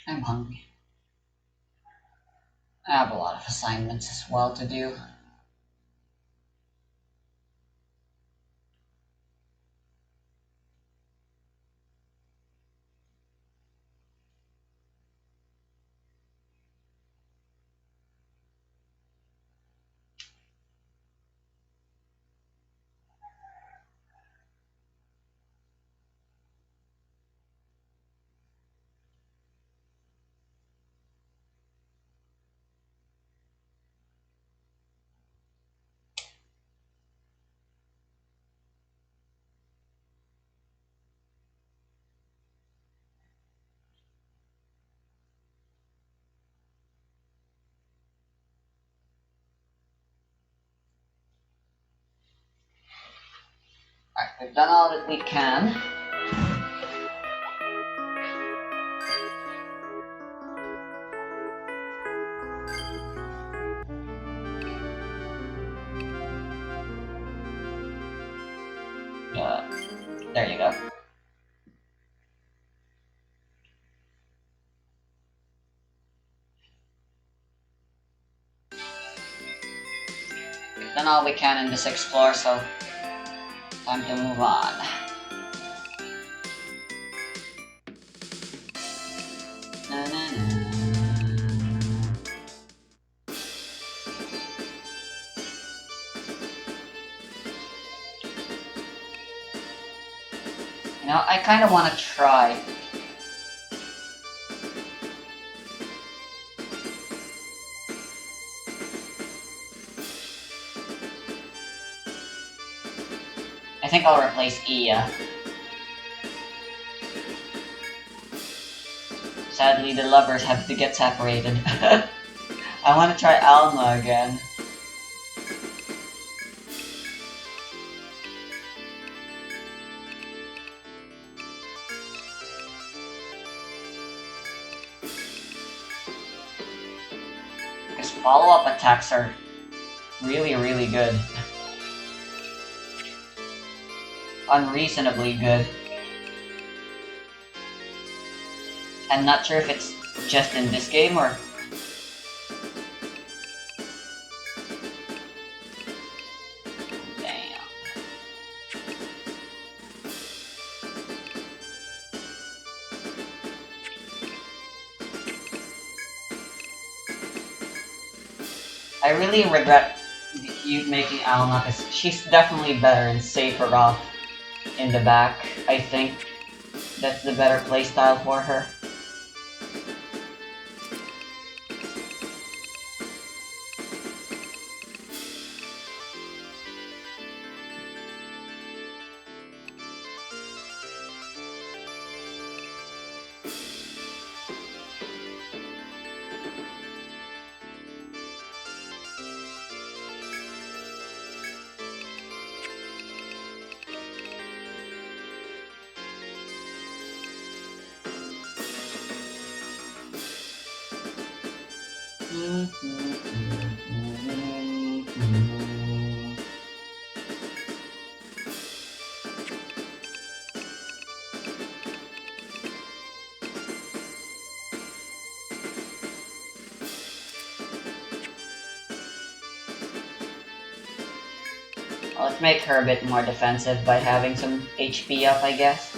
I'm hungry. I have a lot of assignments as well to do. Alright, we've done all that we can. There you go. We've done all we can in this explore, so time to move on. Na, na, na. You know, I kind of want to try. I think I'll replace Iya. Sadly, the lovers have to get separated. I want to try Alma again. Because follow-up attacks are really, really good. Unreasonably good. I'm not sure if it's just in this game or... Damn. I really regret you making Alma, because she's definitely better and safer off in the back. I think that's the better playstyle for her. Well, let's make her a bit more defensive by having some HP up, I guess.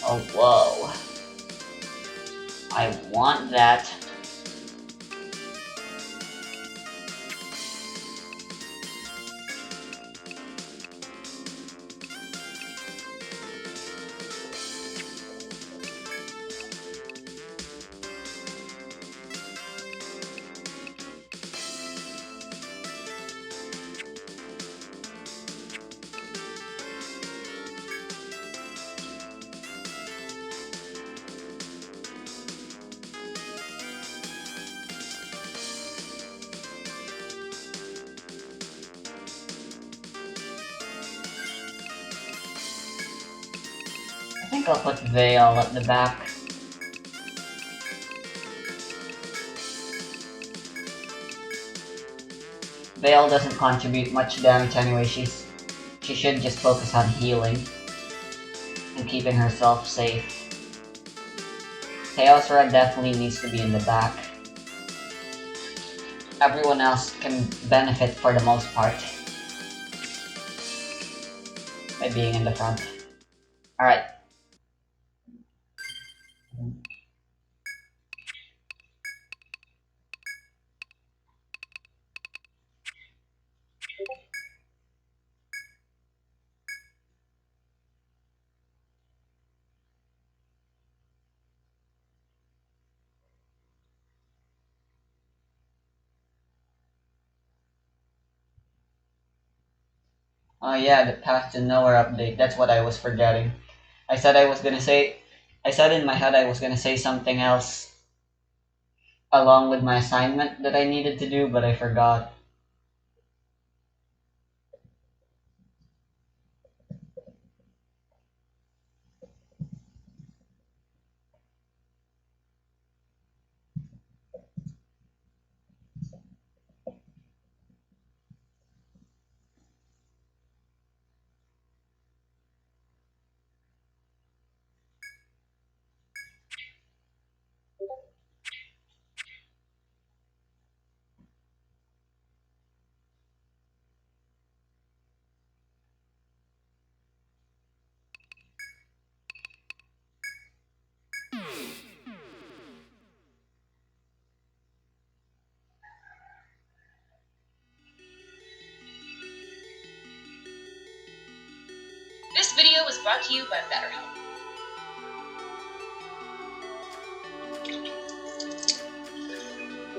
Oh, whoa. I want that. think I'll put Veil at the back. Veil doesn't contribute much damage anyway, she should just focus on healing and keeping herself safe. Teosra definitely needs to be in the back. Everyone else can benefit for the most part by being in the front. Alright. Oh yeah, the Path to Nowhere update. That's what I was forgetting. I said in my head I was gonna say something else along with my assignment that I needed to do, but I forgot. This video was brought to you by BetterHelp.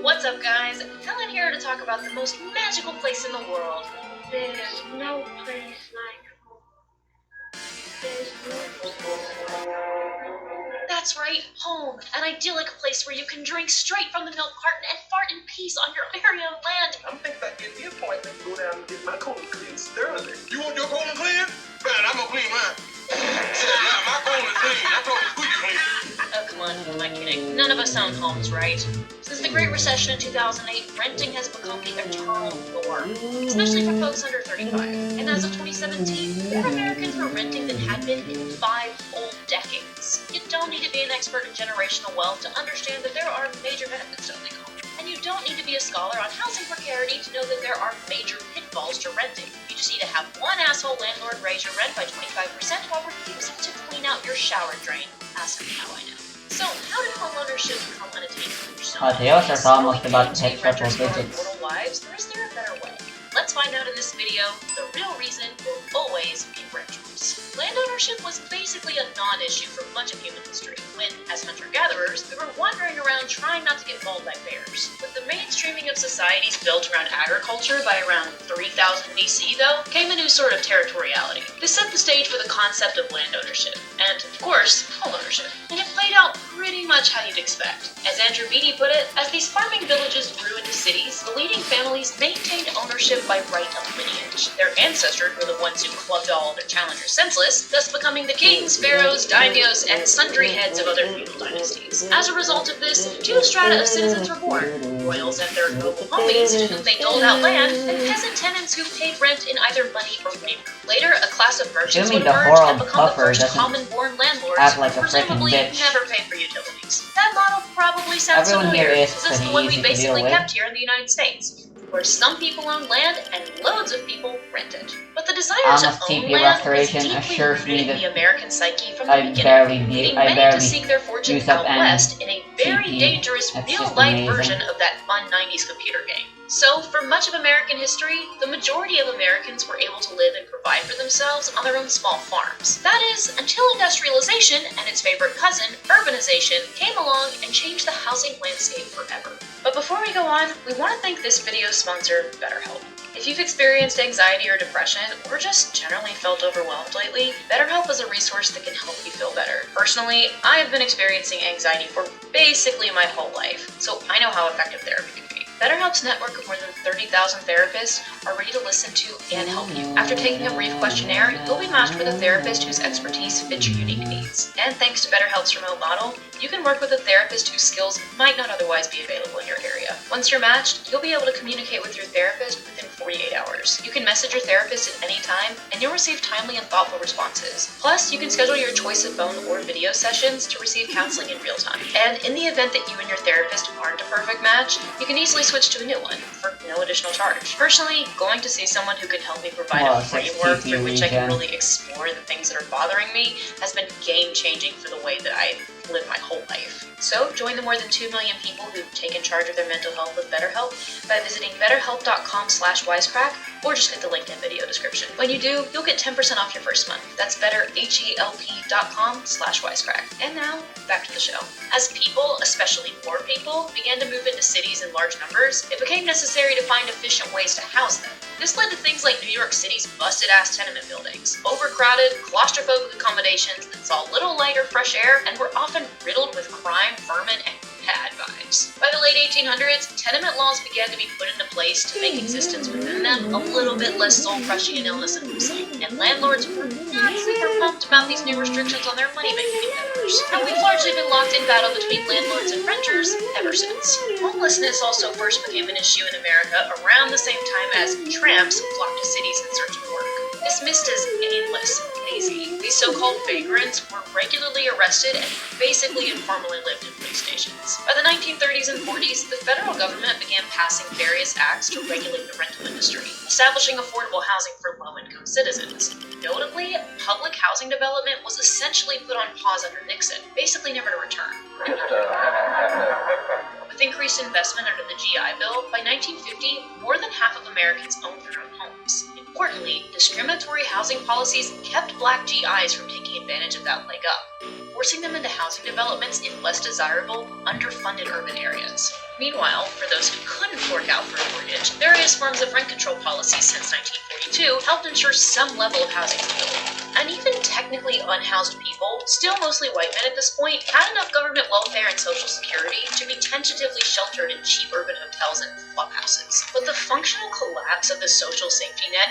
What's up, guys? Helen here to talk about the most magical place in the world. There's no place like home. There's no That's right, home. An idyllic place where you can drink straight from the milk carton and fart in peace on your area of land. I'm thinking about getting the appointment to go down and get my colon cleaned thoroughly. You want your colon clean? Man, I'm gonna clean mine. Nah, my colon is clean. I told the squeaky clean. Oh, come on, who am I kidding? None of us own homes, right? Since the Great Recession in 2008, renting has become the eternal norm, especially for folks under 35. And as of 2017, more Americans were renting than had been in 5 whole decades. You don't need to be an expert in generational wealth to understand that there are major benefits to owning a home. And you don't need to be a scholar on housing precarity to know that there are major pitfalls to renting. You just need to have one asshole landlord raise your rent by 25% while refusing to clean out your shower drain. Ask me how I know. So, how did homeownership become unattainable for so many? Teosra's almost about to hit triple Renters for digits. mortal lives, or is there a better way? Let's find out in this video. The real reason will always be renters. Land ownership was basically a non-issue for much of human history, when, as hunter-gatherers, we were wandering around trying not to get mauled by bears. With the mainstreaming of societies built around agriculture by around 3000 BC, though, came a new sort of territoriality. This set the stage for the concept of land ownership, and, of course, home ownership. And it played out pretty much how you'd expect. As Andrew Beatty put it, as these farming villages grew into cities, the leading families maintained ownership by right of lineage. Their ancestors were the ones who clubbed all their challengers senseless, thus becoming the kings, pharaohs, daimyos, and sundry heads of other feudal dynasties. As a result of this, 2 strata of citizens were born: royals and their noble homies, to whom they doled out land, and peasant tenants who paid rent in either money or labor. Later, a class of merchants would Assuming the emerge and Horald become the Puffer first doesn't common-born landlords act like who a frickin' presumably bitch. never paid for utilities. That model probably sounds Everyone familiar, here is since it's pretty the one easy we to deal basically with. kept here in the United States, where some people own land and loads of people rent it. But the desire to Almost own TP land was restoration deeply assures rooted me in that the American psyche from the I beginning, barely leading I many to barely seek their fortune use up out any west in a very TP. dangerous That's real-life just amazing. version of that fun 90s computer game. So, for much of American history, the majority of Americans were able to live and provide for themselves on their own small farms. That is, until industrialization and its favorite cousin, urbanization, came along and changed the housing landscape forever. But before we go on, we want to thank this video's sponsor, BetterHelp. If you've experienced anxiety or depression, or just generally felt overwhelmed lately, BetterHelp is a resource that can help you feel better. Personally, I have been experiencing anxiety for basically my whole life, so I know how effective therapy can be. BetterHelp's network of more than 30,000 therapists are ready to listen to and help you. After taking a brief questionnaire, you'll be matched with a therapist whose expertise fits your unique needs. And thanks to BetterHelp's remote model, you can work with a therapist whose skills might not otherwise be available in your area. Once you're matched, you'll be able to communicate with your therapist within 48 hours. You can message your therapist at any time, and you'll receive timely and thoughtful responses. Plus, you can schedule your choice of phone or video sessions to receive counseling in real time. And in the event that you and your therapist aren't a perfect match, you can easily switch to a new one for no additional charge. Personally, going to see someone who can help me provide a framework through which I can really explore the things that are bothering me has been game-changing for the way that I live my whole life. So, join the more than 2 million people who've taken charge of their mental health with BetterHelp by visiting betterhelp.com/wisecrack or just hit the link in video description. When you do, you'll get 10% off your first month. That's betterhelp.com/wisecrack. And now, back to the show. As people, especially poor people, began to move into cities in large numbers, it became necessary to find efficient ways to house them. This led to things like New York City's busted-ass tenement buildings, overcrowded, claustrophobic accommodations that saw little light or fresh air and were often riddled with crime, vermin, and bad vibes. By the late 1800s, tenement laws began to be put into place to make existence within them a little bit less soul-crushing and illness-inducing, and landlords were not super pumped about these new restrictions on their money-making endeavors. And we've largely been locked in battle between landlords and renters ever since. Homelessness also first became an issue in America around the same time as tramps flocked to cities in search of work. Dismissed as aimless and lazy, these so-called vagrants were regularly arrested and basically informally lived in police stations. By the 1930s and 40s, the federal government began passing various acts to regulate the rental industry, establishing affordable housing for low-income citizens. Notably, public housing development was essentially put on pause under Nixon, basically never to return. With increased investment under the GI Bill, by 1950, more than half of Americans owned their own homes. Importantly, discriminatory housing policies kept black GIs from taking advantage of that leg up, forcing them into housing developments in less desirable, underfunded urban areas. Meanwhile, for those who couldn't fork out for a mortgage, various forms of rent control policies since 1942 helped ensure some level of housing stability. And even technically unhoused people, still mostly white men at this point, had enough government welfare and social security to be tentatively sheltered in cheap urban hotels and flop houses. But the functional collapse of the social safety net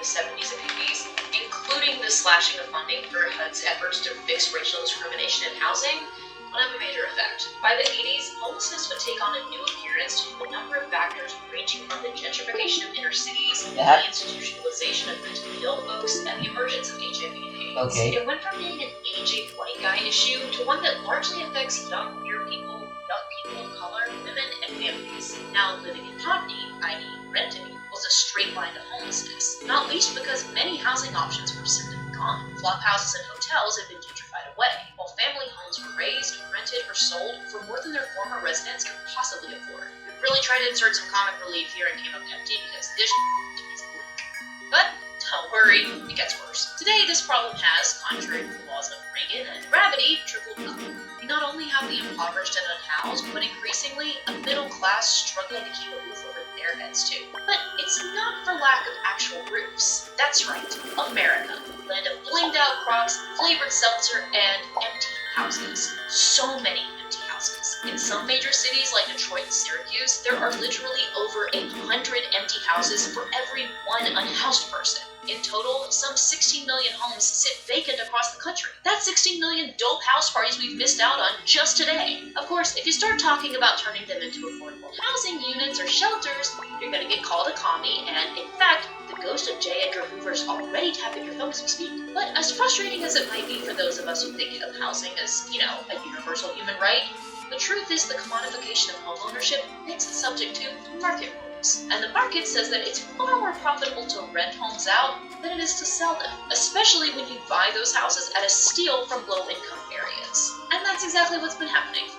the 70s and 80s, including the slashing of funding for HUD's efforts to fix racial discrimination in housing, would have a major effect. By the 80s, homelessness would take on a new appearance due to a number of factors ranging from the gentrification of inner cities, the institutionalization of mentally ill folks, and the emergence of HIV and AIDS. Okay. It went from being an aging white guy issue to one that largely affects young queer people, young people of color, women, and families. Now, living in poverty, i.e. renting, was a straight line to homelessness, not least because many housing options were simply gone. Flop houses and hotels had been gentrified away, while family homes were raised, rented, or sold for more than their former residents could possibly afford. We really tried to insert some comic relief here and came up empty because this is bleak. But don't worry, it gets worse. Today, this problem has, contrary to the laws of Reagan and gravity, tripled up. We not only have the impoverished and unhoused, but increasingly a middle class struggling to keep a roof over their heads too. But it's not for lack of actual roofs. That's right, America, land of blinged out Crocs, flavored seltzer, and empty houses. So many empty houses. In some major cities like Detroit and Syracuse, there are literally over 100 empty houses for every one unhoused person. In total, some 16 million homes sit vacant across the country. That's 16 million dope house parties we've missed out on just today. Of course, if you start talking about turning them into affordable housing units or shelters, you're gonna get called a commie, and in fact, the ghost of J. Edgar Hoover's already tapping your phone as we speak. But as frustrating as it might be for those of us who think of housing as, a universal human right, the truth is the commodification of homeownership makes it subject to market rules. And the market says that it's far more profitable to rent homes out than it is to sell them, especially when you buy those houses at a steal from low-income areas. And that's exactly what's been happening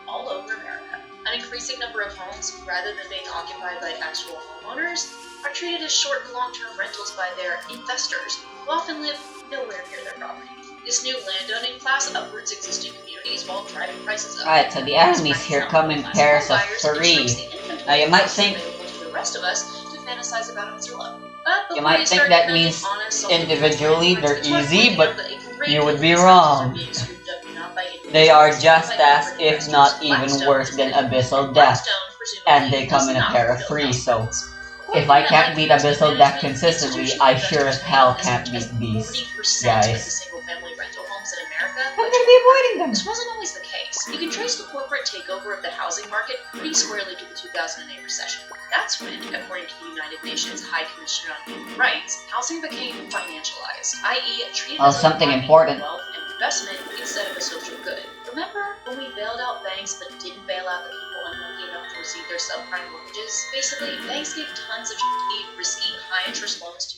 all over America. An increasing number of homes, rather than being occupied by actual homeowners, are treated as short and long-term rentals by their investors, who often live nowhere near their property. This new landowning class uproots existing communities while driving prices up. Alright, so the enemies here come in pairs of 3. Now you might think... the rest of us to fantasize about on Zillow. You might think that means individually they're easy, but you would be wrong. They are just as, if not even worse than Abyssal Death, and they come in a pair of 3, so if I can't beat Abyssal Death consistently, I sure as hell can't beat these guys. I'm gonna be avoiding them! This wasn't always the case. You can trace the corporate takeover of the housing market pretty squarely to the 2008 recession. That's when, according to the United Nations High Commissioner on Human Rights, housing became financialized, i.e. treated as something important. Wealth and investment instead of a social good. Remember when we bailed out banks but didn't bail out the people unlucky enough to receive their subprime mortgages? Basically, banks gave tons of risky, high-interest loans to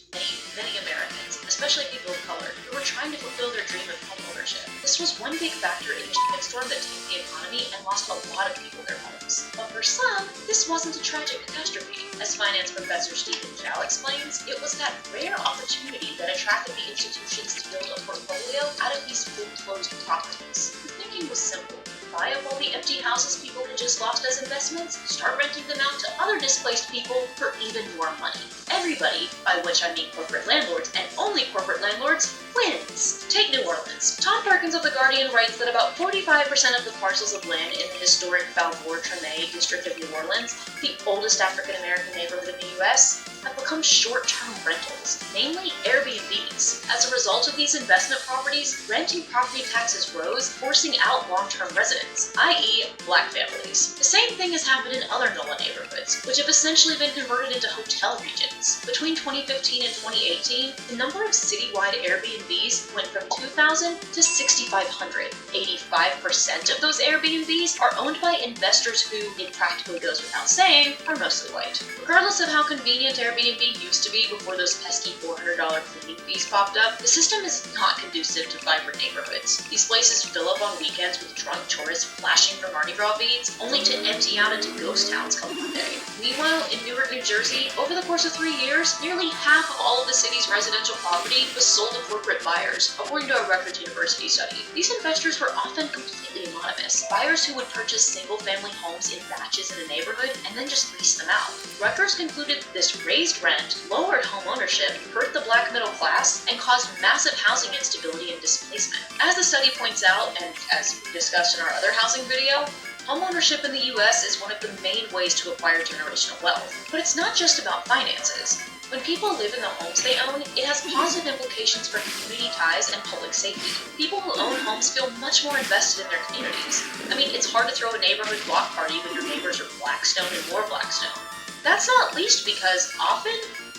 many Americans, especially people of color, who were trying to fulfill their dream of homeownership. This was one big factor in the shitstorm that tanked the economy and lost a lot of people their homes. But for some, this wasn't a tragic catastrophe. As finance professor Stephen Chow explains, it was that rare opportunity that attracted the institutions to build a portfolio out of these foreclosed properties. The thinking was simple. Buy up all the empty houses people had just lost as investments, start renting them out to other displaced people for even more money. Everybody, by which I mean corporate landlords, and only corporate landlords, wins. Take New Orleans. Tom Perkins of The Guardian writes that about 45% of the parcels of land in the historic Balboa-Treme district of New Orleans, the oldest African-American neighborhood in the U.S., have become short-term rentals, namely Airbnbs. As a result of these investment properties, rent and property taxes rose, forcing out long-term residents, i.e. black families. The same thing has happened in other NOLA neighborhoods, which have essentially been converted into hotel regions. Between 2015 and 2018, the number of citywide Airbnbs went from 2,000 to 6,500. 85% of those Airbnbs are owned by investors who, it practically goes without saying, are mostly white. Regardless of how convenient Airbnb used to be before those pesky $400 cleaning fees popped up, the system is not conducive to vibrant neighborhoods. These places fill up on weekends with drunk tourists flashing for Mardi Gras beads, only to empty out into ghost towns come Monday. Meanwhile, in Newark, New Jersey, over the course of 3 years, nearly half of all of the city's residential property was sold to corporate buyers, according to a Rutgers University study. These investors were often completely anonymous, buyers who would purchase single-family homes in batches in a neighborhood and then just lease them out. Rutgers concluded this raised rent, lowered home ownership, hurt the black middle class, and caused massive housing instability and displacement. As the study points out, and as we discussed in our other housing video, homeownership in the U.S. is one of the main ways to acquire generational wealth. But it's not just about finances. When people live in the homes they own, it has positive implications for community ties and public safety. People who own homes feel much more invested in their communities. I mean, it's hard to throw a neighborhood block party when your neighbors are Blackstone and more Blackstone. That's not least because often,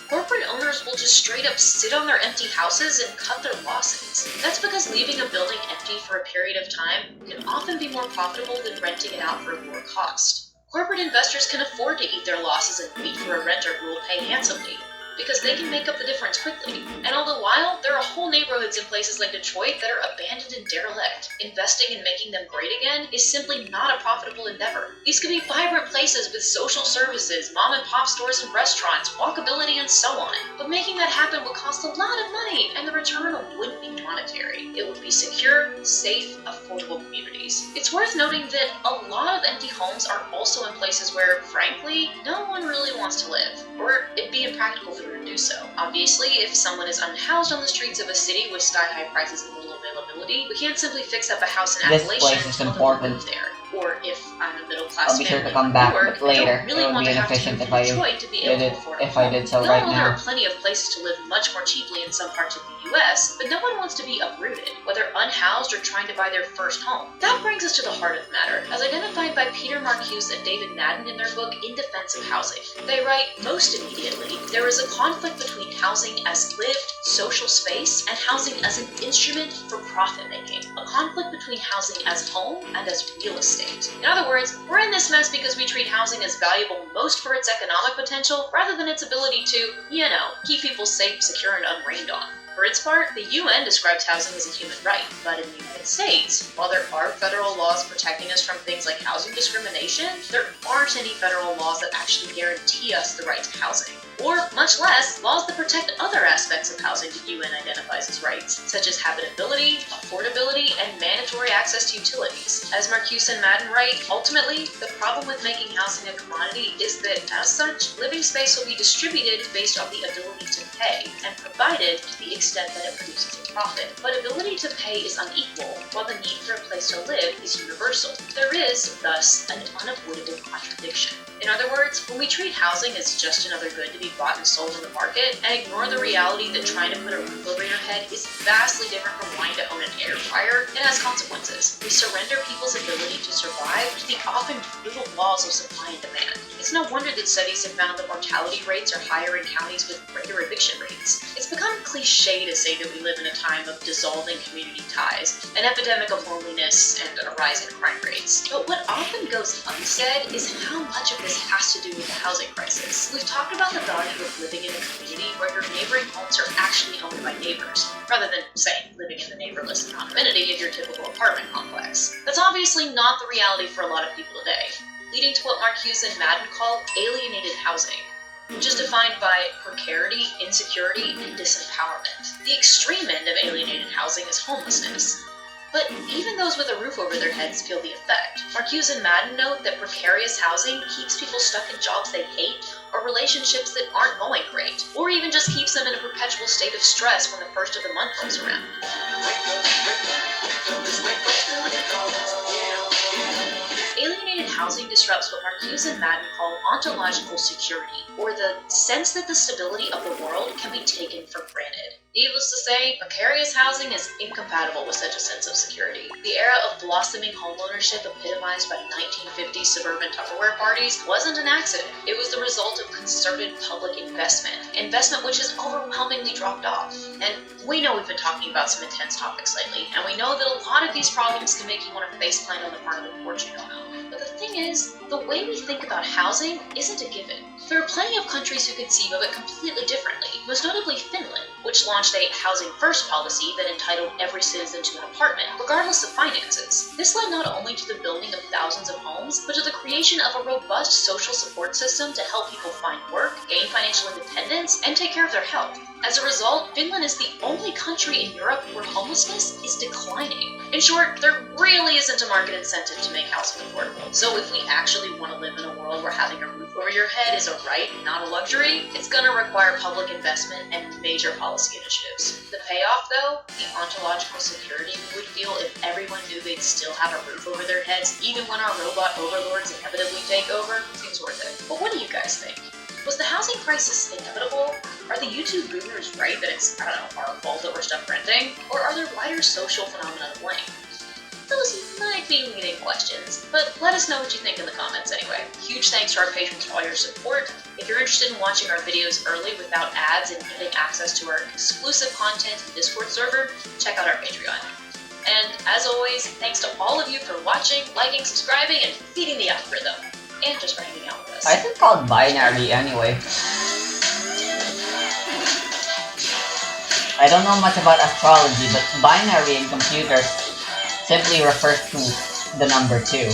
corporate owners will just straight up sit on their empty houses and cut their losses. That's because leaving a building empty for a period of time can often be more profitable than renting it out for a lower cost. Corporate investors can afford to eat their losses and wait for a renter who will pay handsomely, because they can make up the difference quickly. And all the while, there are whole neighborhoods in places like Detroit that are abandoned and derelict. Investing in making them great again is simply not a profitable endeavor. These could be vibrant places with social services, mom and pop stores and restaurants, walkability, and so on. But making that happen would cost a lot of money, and the return wouldn't be monetary. It would be secure, safe, affordable communities. It's worth noting that a lot of empty homes are also in places where, frankly, no one really wants to live, or it'd be impractical for them to do so. Obviously, if someone is unhoused on the streets of a city with sky-high prices and little availability, we can't simply fix up a house in This Appalachia place is and tell them to important. move there. Or if I'm a middle-class I'll be sure family to come in back, Newark, but later. I don't really It would want be to have to inefficient move if to I Detroit to be able did to it afford a if I home. did so We right all know there now. are plenty of places to live much more cheaply in some parts of the US, but no one wants to be uprooted, whether unhoused or trying to buy their first home. That brings us to the heart of the matter, as identified by Peter Marcuse and David Madden in their book In Defense of Housing. They write, most immediately, there is a conflict between housing as lived, social space and housing as an instrument for profit making. A conflict between housing as home and as real estate. In other words, we're in this mess because we treat housing as valuable most for its economic potential rather than its ability to, keep people safe, secure, and unrained on. For its part, the UN describes housing as a human right, but in the United States, while there are federal laws protecting us from things like housing discrimination, there aren't any federal laws that actually guarantee us the right to housing. Or, much less, laws that protect other aspects of housing the UN identifies as rights, such as habitability, affordability, and mandatory access to utilities. As Marcuse and Madden write, ultimately, the problem with making housing a commodity is that, as such, living space will be distributed based on the ability to pay, and provided to the extent that it produces a profit. But ability to pay is unequal, while the need for a place to live is universal. There is, thus, an unavoidable contradiction. In other words, when we treat housing as just another good to be bought and sold on the market, and ignore the reality that trying to put a roof over your head is vastly different from wanting to own an air fryer, it has consequences. We surrender people's ability to survive to the often brutal laws of supply and demand. It's no wonder that studies have found that mortality rates are higher in counties with greater eviction rates. It's become cliche to say that we live in a time of dissolving community ties, an epidemic of loneliness, and a rise in crime rates. But what often goes unsaid is how much of this has to do with the housing crisis. We've talked about the value of living in a community where your neighboring homes are actually owned by neighbors, rather than, say, living in the neighborless anonymity of your typical apartment complex. That's obviously not the reality for a lot of people today, leading to what Marcuse and Madden call alienated housing, which is defined by precarity, insecurity, and disempowerment. The extreme end of alienated housing is homelessness. But even those with a roof over their heads feel the effect. Marcuse and Madden note that precarious housing keeps people stuck in jobs they hate or relationships that aren't going great, or even just keeps them in a perpetual state of stress when the first of the month rolls around. Alienated housing disrupts what Marcuse and Madden call ontological security, or the sense that the stability of the world can be taken for granted. Needless to say, precarious housing is incompatible with such a sense of security. The era of blossoming homeownership epitomized by 1950s suburban Tupperware parties wasn't an accident. It was the result of concerted public investment which has overwhelmingly dropped off. And we know we've been talking about some intense topics lately, and we know that a lot of these problems can make you want to faceplant on the front of the porch you don't own. But the thing is, the way we think about housing isn't a given. There are plenty of countries who conceive of it completely differently, most notably Finland, which launched a housing first policy that entitled every citizen to an apartment, regardless of finances. This led not only to the building of thousands of homes, but to the creation of a robust social support system to help people find work, gain financial independence, and take care of their health. As a result, Finland is the only country in Europe where homelessness is declining. In short, there really isn't a market incentive to make housing affordable. So if we actually want to live in a world where having a roof over your head is a right, not a luxury, it's going to require public investment and major policy initiatives. The payoff, though, the ontological security we would feel if everyone knew they'd still have a roof over their heads, even when our robot overlords inevitably take over, seems worth it. But what do you guys think? Was the housing crisis inevitable? Are the YouTube boomers right that it's, our fault that we're stuck renting? Or are there wider social phenomena to blame? Those might be leading questions, but let us know what you think in the comments anyway. Huge thanks to our patrons for all your support. If you're interested in watching our videos early without ads and getting access to our exclusive content and Discord server, check out our Patreon. And as always, thanks to all of you for watching, liking, subscribing, and feeding the algorithm. And just for hanging out with us. I think called binary anyway. I don't know much about astrology, but binary in computers simply refers to the number 2.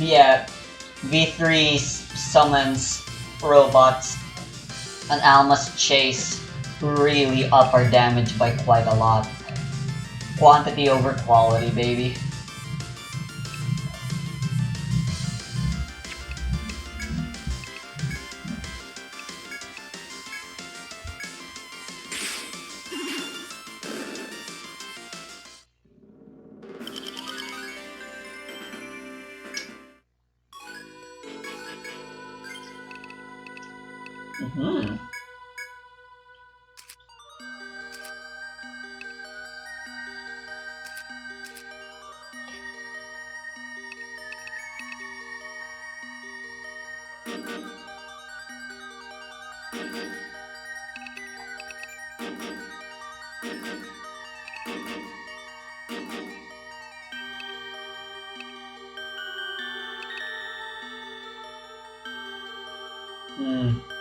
Yeah, V3 summons robots, and Alma's chase really up our damage by quite a lot. Quantity over quality, baby. Mm-hmm. Hmm.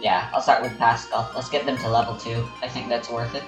Yeah, I'll start with Pascal. Let's get them to level 2. I think that's worth it.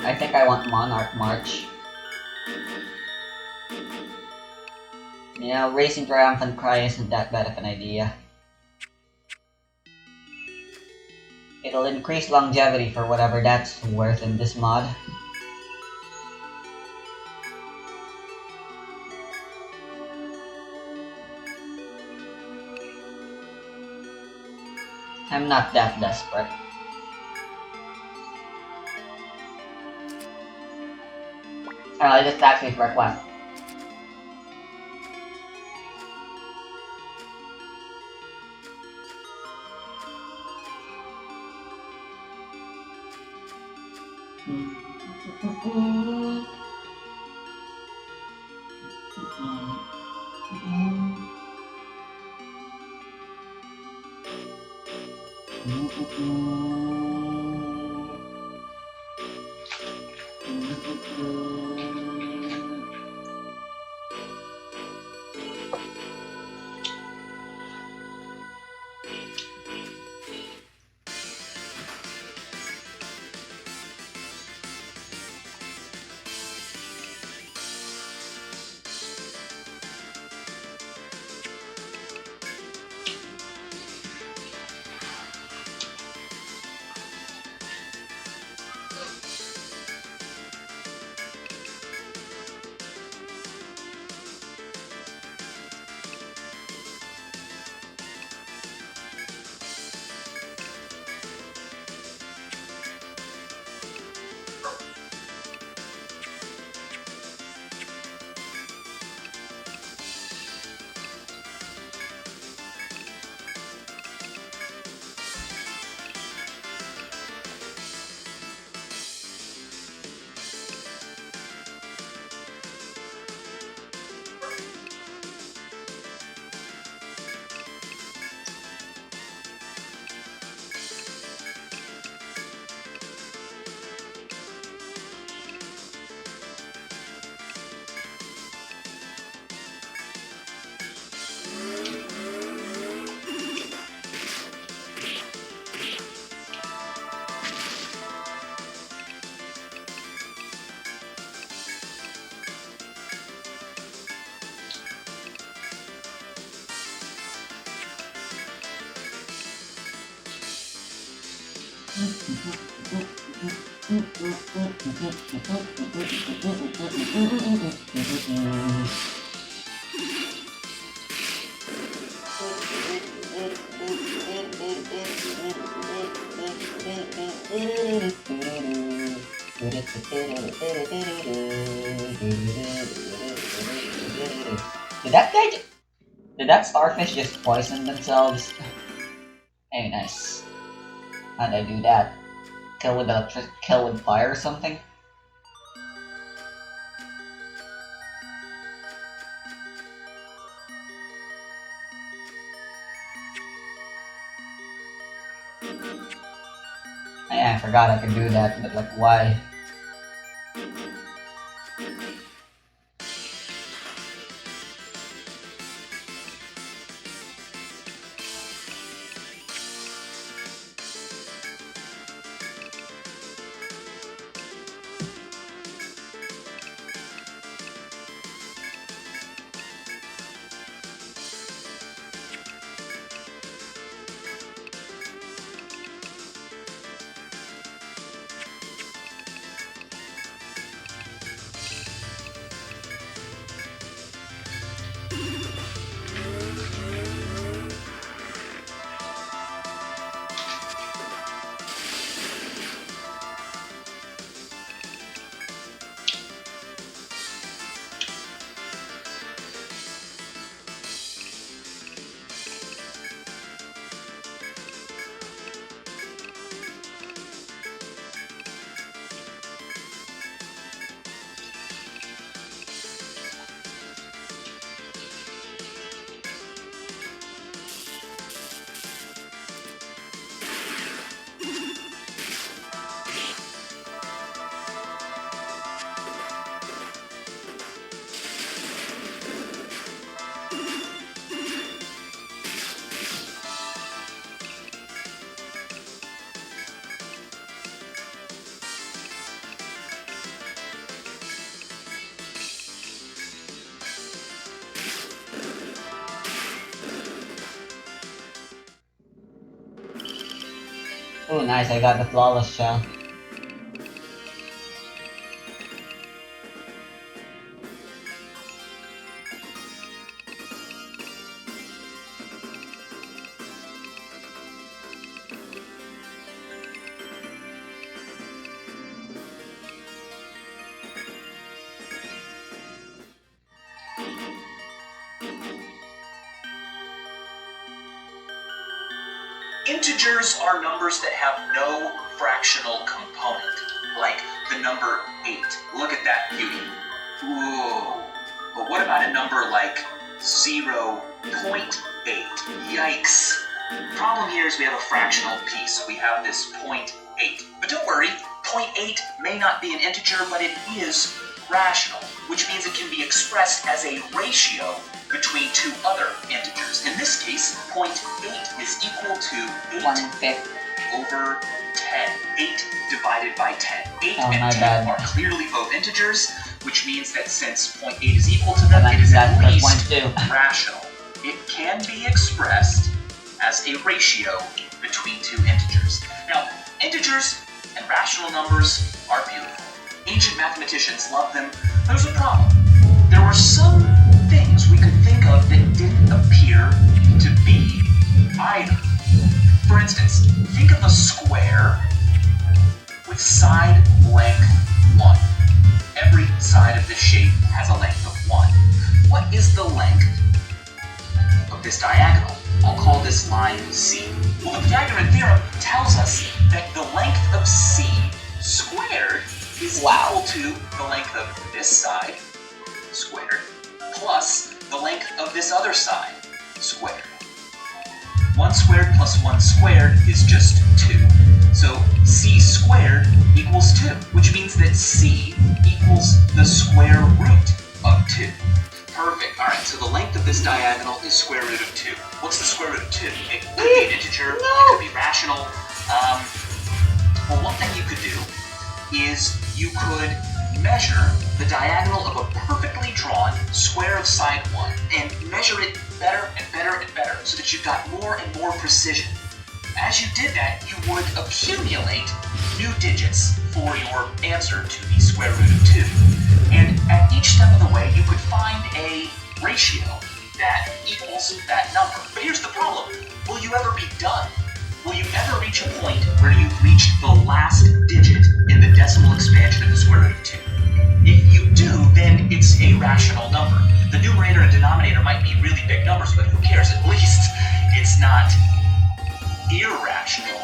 I think I want Monarch March. You know, Racing Triumphant Cry isn't that bad of an idea. It'll increase longevity for whatever that's worth in this mod. I'm not that desperate. I just actually for what? Did that starfish just poison themselves? Hey, nice. How'd I do that? Kill with fire or something? Yeah, I forgot I could do that, but like, why? Oh, nice, I got the flawless shell. Integers are numbers that have no fractional component, like the number 8. Look at that beauty. Whoa. But what about a number like 0.8? Yikes. The problem here is we have a fractional piece. We have this 0.8. But don't worry, 0.8 may not be an integer, but it is rational, which means it can be expressed as a ratio between two other integers. In this case, 0.8 is equal to 8 1/5. over 10. 8 divided by 10. 8 Oh, my and 10 bad. are clearly both integers, which means that since 0.8 is equal to them, And it is that's at the least point too. rational. It can be expressed as a ratio between two integers. Now, integers and rational numbers are beautiful. Ancient mathematicians loved them. There's a problem. There were some things we could think of that didn't appear to be either. For instance, think of a square with side length 1. Every side of this shape has a length of 1. What is the length of this diagonal? I'll call this line C. Well, the Pythagorean theorem tells us that the length of C squared is equal to the length of this side squared plus the length of this other side squared. 1 squared plus 1 squared is just 2. So C squared equals 2, which means that C equals the square root of 2. Perfect. Alright, so the length of this diagonal is square root of 2. What's the square root of 2? It could be an integer, it could be rational. Well, one thing you could do is you could measure the diagonal of a perfectly drawn square of side 1 and measure it better and better and better so that you've got more and more precision. as you did that, you would accumulate new digits for your answer to the square root of 2. And at each step of the way, you could find a ratio that equals that number. But here's the problem. Will you ever be done? Will you ever reach a point where you've reached the last digit in the decimal expansion of the square root of 2? If you do, then it's a rational number. The numerator and denominator might be really big numbers, but who cares? At least it's not irrational.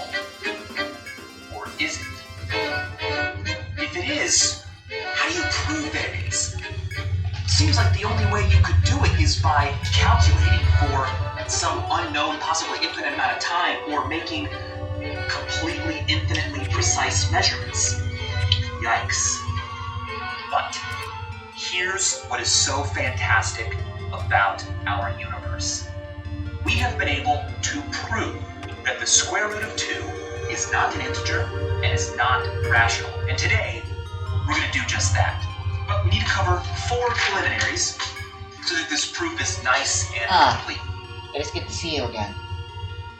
Or is it? If it is, how do you prove that it is? Seems like the only way you could do it is by calculating for some unknown, possibly infinite amount of time, or making completely infinitely precise measurements. Yikes. But here's what is so fantastic about our universe. We have been able to prove that the square root of 2 is not an integer and is not rational. And today, we're going to do just that. But we need to cover 4 preliminaries so that this proof is nice and complete. It is good to see you again.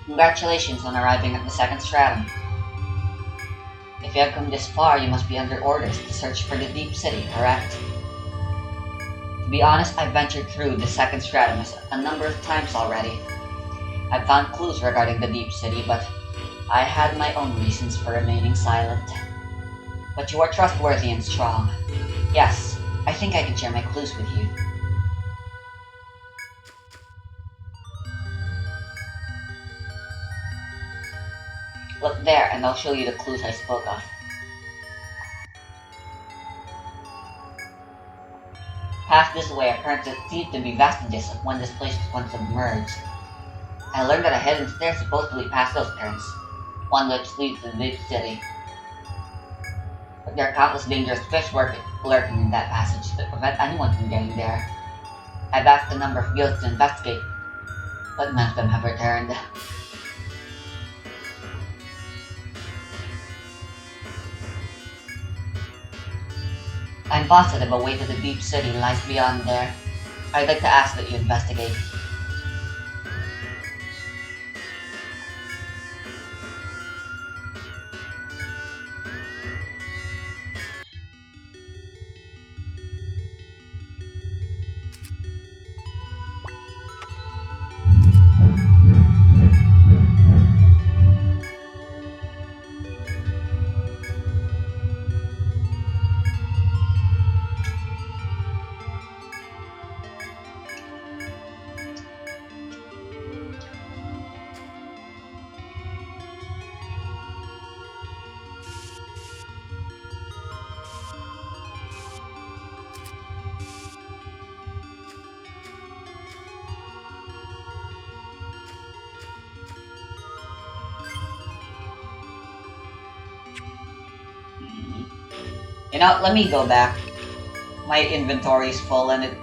Congratulations on arriving at the second stratum. If you have come this far, you must be under orders to search for the Deep City, correct? To be honest, I've ventured through the second stratum a number of times already. I've found clues regarding the Deep City, but I had my own reasons for remaining silent. But you are trustworthy and strong. Yes, I think I can share my clues with you. Look there, and I'll show you the clues I spoke of. Past this way are currently perceived to be vestiges of when this place was once submerged. I learned that a hidden stair supposedly past those turns, one which leads to the Deep City. But there are countless dangerous fish lurking in that passage that prevent anyone from getting there. I've asked a number of guilds to investigate, but none of them have returned. I'm positive a way to the Deep City lies beyond there. I'd like to ask that you investigate. You know, let me go back. My inventory is full and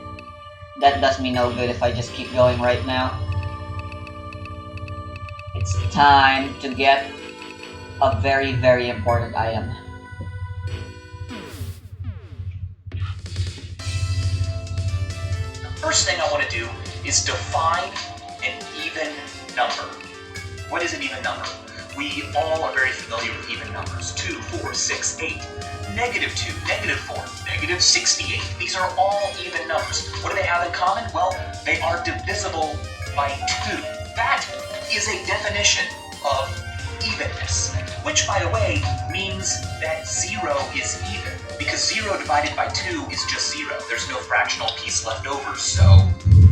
that does me no good if I just keep going right now. It's time to get a very, very important item. The first thing I want to do is define an even number. What is an even number? We all are very familiar with even numbers. 2, 4, 6, 8. Negative 2, negative 4, negative 68. These are all even numbers. What do they have in common? Well, they are divisible by 2. That is a definition of evenness, which, by the way, means that 0 is even, because 0 divided by 2 is just 0. There's no fractional piece left over, so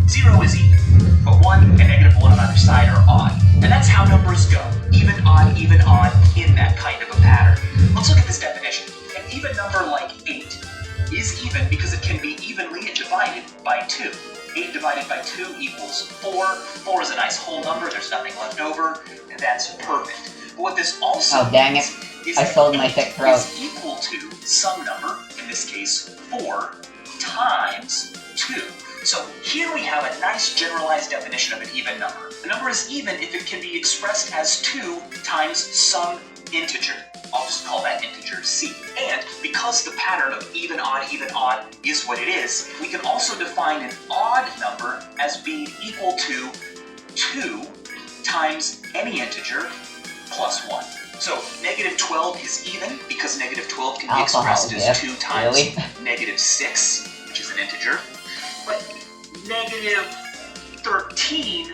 0 is even. But 1 and negative 1 on either side are odd. And that's how numbers go. Even, odd, in that kind of a pattern. Let's look at this definition. An even number like 8 is even because it can be evenly divided by 2. 8 divided by 2 equals 4. 4 is a nice whole number, there's nothing left over, and that's perfect. But what this also means is I sold my thick throat. Is equal to some number, in this case 4, times 2. So here we have a nice generalized definition of an even number. A number is even if it can be expressed as 2 times some integer. I'll just call that integer c. And because the pattern of even odd is what it is, we can also define an odd number as being equal to 2 times any integer plus 1. So negative 12 is even because negative 12 can be Alcohol expressed as gift, 2 times really? negative 6, which is an integer. But negative 13,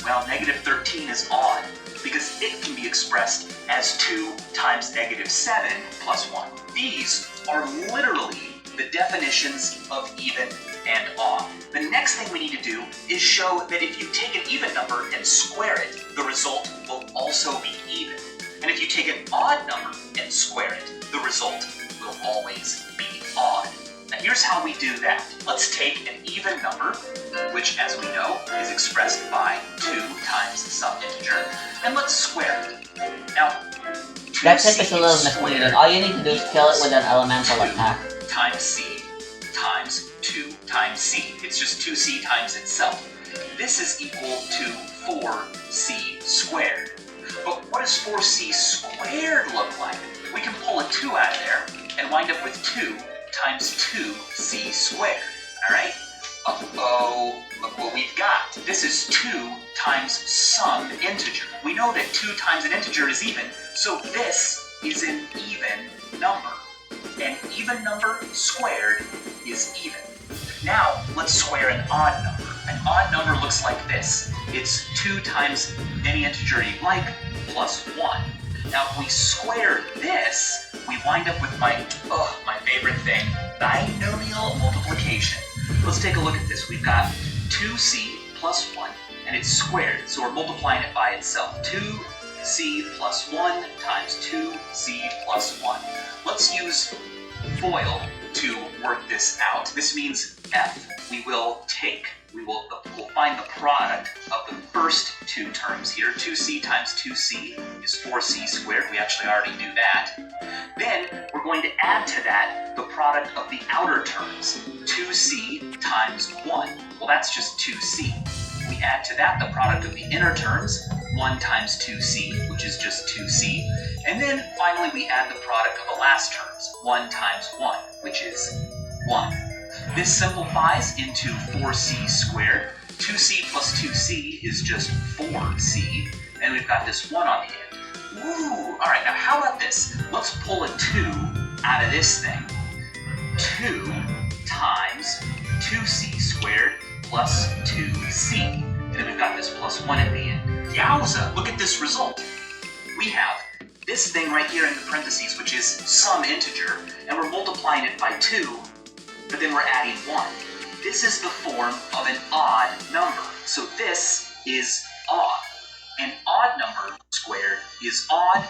well, negative 13 is odd because it can be expressed as 2 times negative 7 plus 1. These are literally the definitions of even and odd. The next thing we need to do is show that if you take an even number and square it, the result will also be even. And if you take an odd number and square it, the result will always be odd. Now here's how we do that. Let's take an even number, which as we know is expressed by 2 times some integer, and let's square it. Now, That tip is a little misleading. All you need to do is kill it with an elemental attack. Times c times 2 times c. It's just 2c times itself. This is equal to 4c squared. But what does 4c squared look like? We can pull a 2 out of there and wind up with 2 times 2c squared. Alright? Uh-oh, look what we've got. This is 2 times some integer. We know that 2 times an integer is even, so this is an even number. An even number squared is even. Now, let's square an odd number. An odd number looks like this. It's 2 times any integer you like, plus 1. Now, if we square this, we wind up with my favorite thing, binomial multiplication. Let's take a look at this. We've got 2c plus 1, and it's squared, so we're multiplying it by itself. 2c plus 1 times 2c plus 1. Let's use FOIL to work this out. This means f. We'll find the product of the first 2 terms here. 2c times 2c is 4c squared. We actually already knew that. Then we're going to add to that the product of the outer terms. 2c times 1. Well, that's just 2c. We add to that the product of the inner terms. 1 times 2c, which is just 2c. And then finally we add the product of the last terms. 1 times 1, which is 1. This simplifies into 4c squared. 2c plus 2c is just 4c, and we've got this 1 on the end. Ooh, alright, now how about this? Let's pull a 2 out of this thing. 2 times 2c squared plus 2c. And then we've got this plus 1 at the end. Yowza, look at this result. We have this thing right here in the parentheses, which is some integer, and we're multiplying it by 2, but then we're adding 1. This is the form of an odd number. So this is odd. An odd number squared is odd.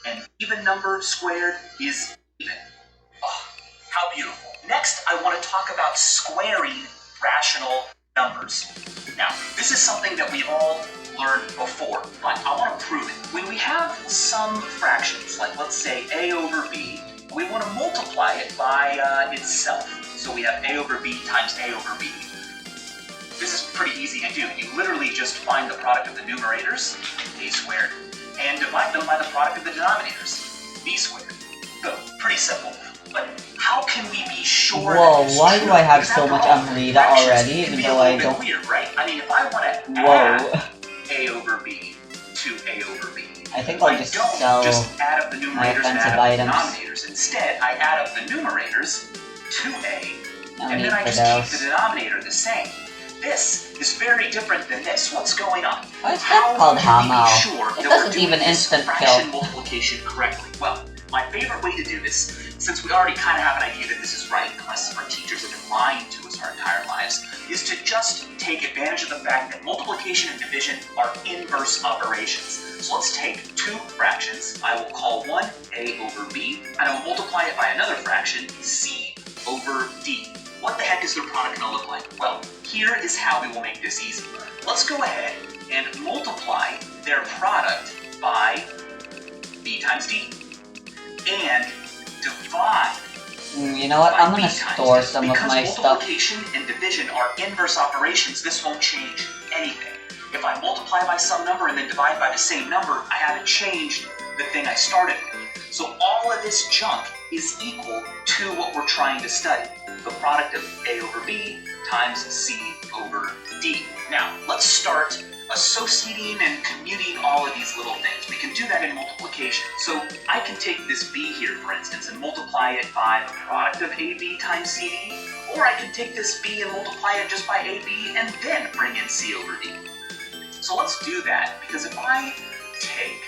An even number squared is even. Oh, how beautiful. Next, I want to talk about squaring rational numbers. Now, this is something that we've all learned before, but I want to prove it. When we have some fractions, like let's say a over b, we want to multiply it by itself. So we have a over b times a over b. This is pretty easy to do. You literally just find the product of the numerators, a squared, and divide them by the product of the denominators, b squared. Go. Pretty simple. But how can we be sure Whoa, that it's why true? do I have Because so after much all, Amrita fractions already, can even be though a I little don't... bit weird, right? I mean, if I want to Whoa. add a over b to a over b, I think I'll just sell just add up the numerators and offensive add up items. the denominators. Instead, I add up the numerators to a, No and need then I for just those. keep the denominator the same. This is very different than this. What's going on? Why is How that called can we be Hamao? sure It that doesn't we're doing even this instant fraction kill. multiplication correctly? Well, my favorite way to do this, since we already kind of have an idea that this is right, unless our teachers have been lying to us our entire lives, is to just take advantage of the fact that multiplication and division are inverse operations. So let's take 2 fractions. I will call one a over b, and I will multiply it by another fraction, c over d. What the heck is their product going to look like? Well, here is how we will make this easy. Let's go ahead and multiply their product by b times d, and divide You know what? by I'm b gonna times store d. some of Because my stuff. multiplication and division are inverse operations, this won't change anything. If I multiply by some number and then divide by the same number, I haven't changed the thing I started with. So all of this junk is equal to what we're trying to study. The product of a over b times c over d. Now, let's start associating and commuting all of these little things. We can do that in multiplication. So I can take this b here, for instance, and multiply it by the product of ab times cd, or I can take this b and multiply it just by ab and then bring in c over d. So let's do that, because if I take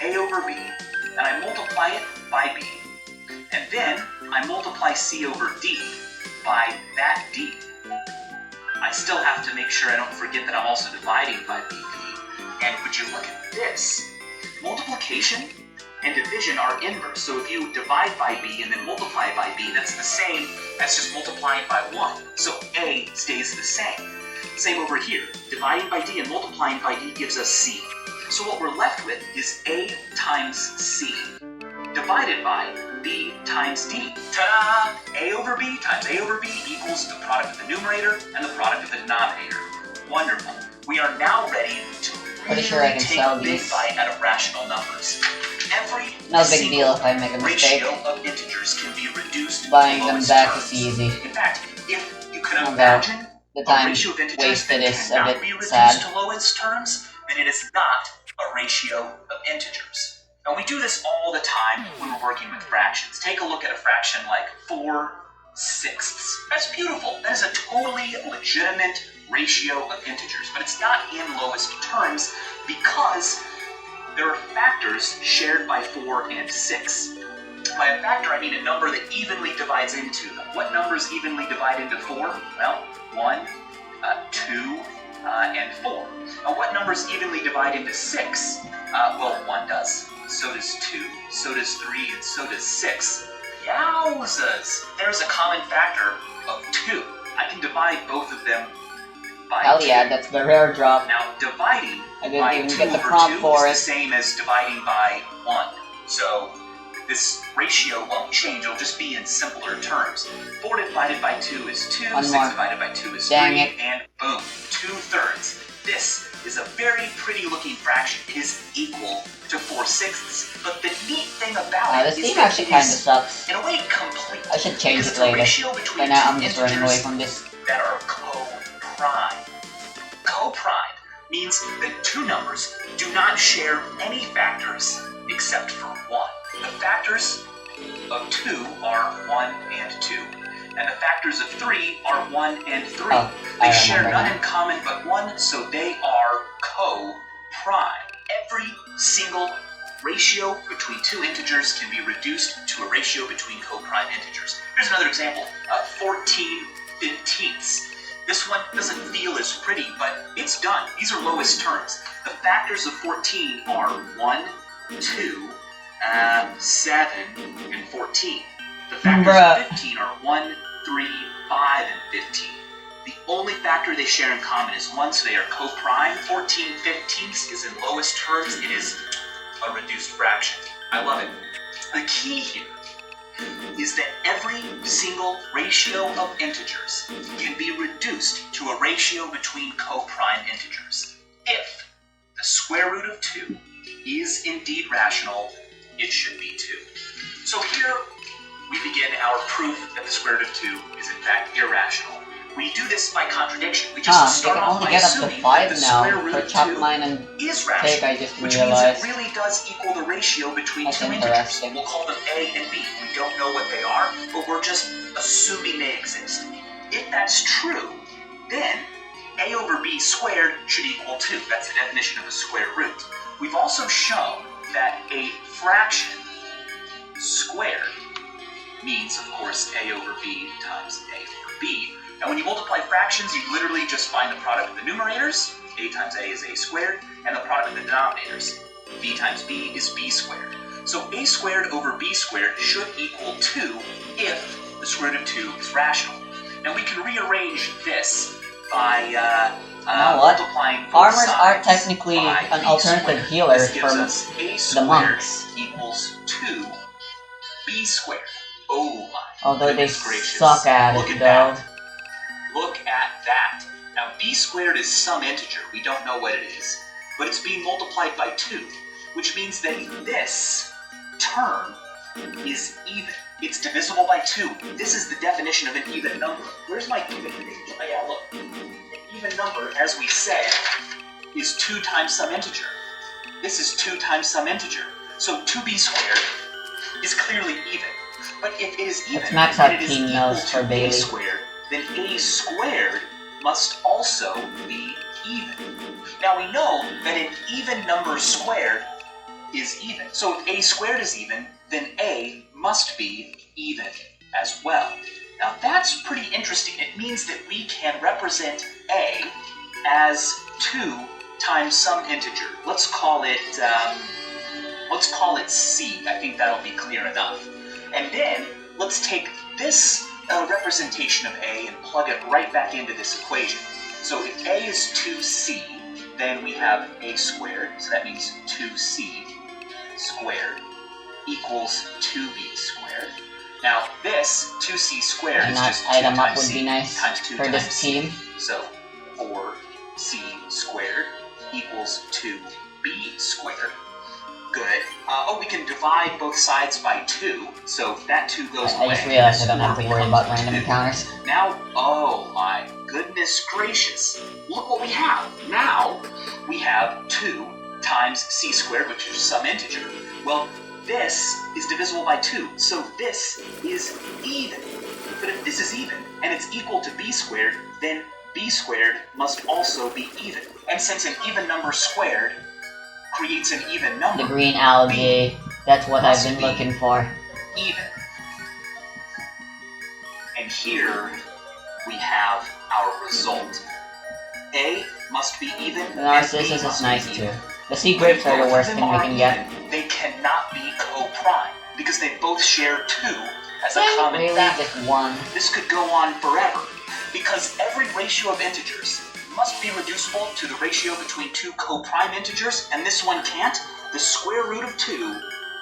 a over b and I multiply it by b, and then I multiply c over d by that d, I still have to make sure I don't forget that I'm also dividing by bb. And would you look at this? Multiplication and division are inverse. So if you divide by b and then multiply by b, that's the same as just multiplying by 1. So a stays the same. Same over here. Dividing by d and multiplying by d gives us c. So what we're left with is a times c divided by b times d. Ta-da! A over b times a over b equals the product of the numerator and the product of the denominator. Wonderful. We are now ready to Pretty sure I can take sell a big these. bite out of rational numbers. Every No big deal if I make a mistake. ratio of integers can be reduced to Buying them lowest back terms. is easy. In fact, if you could Although, imagine The a time ratio of integers wasted that is a cannot bit be reduced sad. to lowest terms, then it is not a ratio of integers. And we do this all the time when we're working with fractions. Take a look at a fraction like 4/6. That's beautiful. That is a totally legitimate ratio of integers, but it's not in lowest terms because there are factors shared by 4 and 6. By a factor, I mean a number that evenly divides into them. What numbers evenly divide into 4? Well, 1, 2, and 4. Now, what numbers evenly divide into 6? Well, 1 does. So does 2, so does 3, and so does 6. Yowzas! There's a common factor of 2. I can divide both of them by Hell 2. yeah, that's the rare drop. Now, dividing I didn't by even 2 get the over prompt 2 for is it. the same as dividing by 1. So this ratio won't change, it'll just be in simpler terms. 4 divided by 2 is 2, One 6 more. divided by 2 is Dang 3, it. and boom, 2/3. This is a very pretty looking fraction. It is equal to 4/6, but the neat thing about This it is game that actually it kinda is, sucks. in a way, complete. I should change Because it it's a later. ratio between But now two I'm just running away integers from this. that are co-prime. Co-prime means that two numbers do not share any factors except for 1. The factors of 2 are 1 and 2, and the factors of 3 are 1 and 3. Oh, They I share remember none now. in common but 1, so they are co-prime. Every single ratio between two integers can be reduced to a ratio between co-prime integers. Here's another example, 14/15. This one doesn't feel as pretty, but it's done. These are lowest terms. The factors of 14 are 1, 2, 7, and 14. The factors Bruh. of 15 are 1, 3, 5, and 15. The only factor they share in common is 1, so they are co-prime. 14/15 is in lowest terms. It is a reduced fraction. I love it. The key here is that every single ratio of integers can be reduced to a ratio between co-prime integers. If the square root of 2 is indeed rational, it should be 2. So here we begin our proof that the square root of 2 is in fact irrational. We do this by contradiction. We just They start can off only by get up to assuming 5 that the now square root for of chop 2 line and is take, rational, I just which means realized. it really does equal the ratio between That's two integers. interesting. We'll call them A and B. We don't know what they are, but we're just assuming they exist. If that's true, then A over B squared should equal 2. That's the definition of a square root. We've also shown that a fraction squared means, of course, A over B times A over B. Now, when you multiply fractions, you literally just find the product of the numerators. A times A is A squared, and the product of the denominators. B times B is B squared. So A squared over B squared should equal 2 if the square root of 2 is rational. Now, we can rearrange this by You know what? multiplying both Farmers are sides technically by an B alternative squared. healer This gives from us A the squared monks. equals 2 B squared. Oh my Although they goodness gracious. suck at Look it at though. that. Look at that. Now, B squared is some integer. We don't know what it is. But it's being multiplied by 2, which means that this term is even. It's divisible by 2. This is the definition of an even number. Where's my even page? Oh yeah, look. An even number, as we said, is 2 times some integer. This is 2 times some integer. So 2b squared is clearly even. But if it is even, Let's max and out it is King equal Nose to for a Bailey. squared, then a squared must also be even. Now we know that an even number squared is even. So if a squared is even, then a must be even as well. Now that's pretty interesting. It means that we can represent a as 2 times some integer. Let's call it c. I think that'll be clear enough. And then let's take this representation of a and plug it right back into this equation. So if a is 2c, then we have a squared, so that means 2c squared equals 2b squared. Now this 2c squared And is that just 2 item up times would c be nice times 2 for times this c. team. So 4c squared equals 2b squared. Good. We can divide both sides by 2, so that 2 goes away. I just realized I don't have to Four worry about becomes random 2. encounters. Now, oh my goodness gracious, look what we have. Now, we have 2 times c squared, which is some integer. Well, this is divisible by 2, so this is even. But if this is even, and it's equal to b squared, then b squared must also be even. And since an even number squared creates an even number, The green algae, that's what I've been Must be. looking for. even. And here we have our result. A must be even, The and B Narcissus must is be nice even. too. The sea grapes are the Both worst of thing them we are can get. even. They cannot be co-prime, because they both share 2 as a Dang, common really? factor. Just one. This could go on forever, because every ratio of integers must be reducible to the ratio between 2 co-prime integers, and this one can't. The square root of 2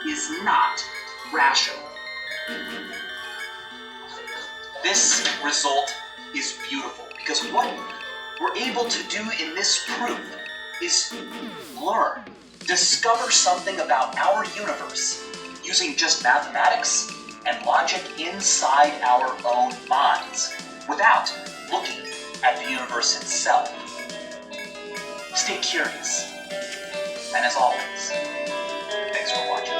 is not rational. This result is beautiful, because what we're able to do in this proof is learn, discover something about our universe using just mathematics and logic inside our own minds, without looking at the universe itself. Stay curious, and as always, thanks for watching.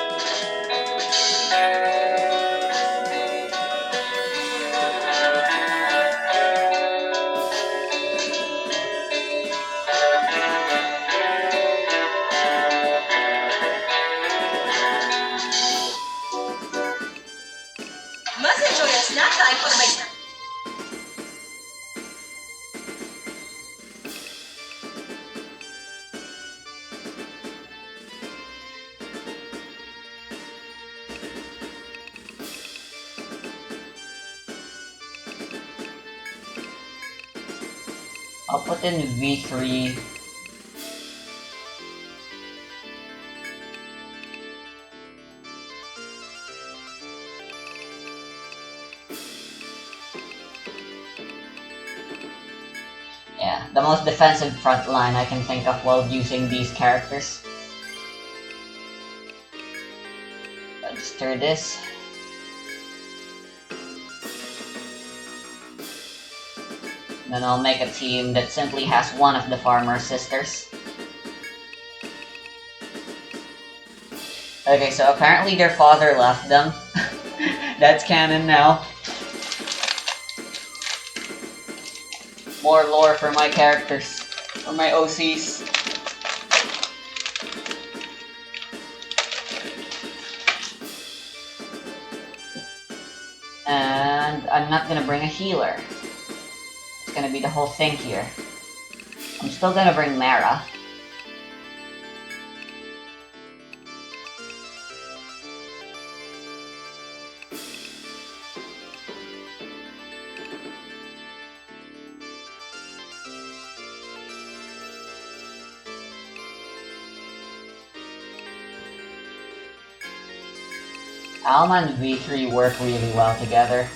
Mas enjoy ang snack time pag may snack. I'll put in V3. Yeah, the most defensive front line I can think of while using these characters. Register this. Then I'll make a team that simply has one of the farmer sisters. Okay, so apparently their father left them. That's canon now. More lore for my characters. For my OCs. And I'm not gonna bring a healer. It's gonna be the whole thing here. I'm still gonna bring Mara. Alma and V3 work really well together.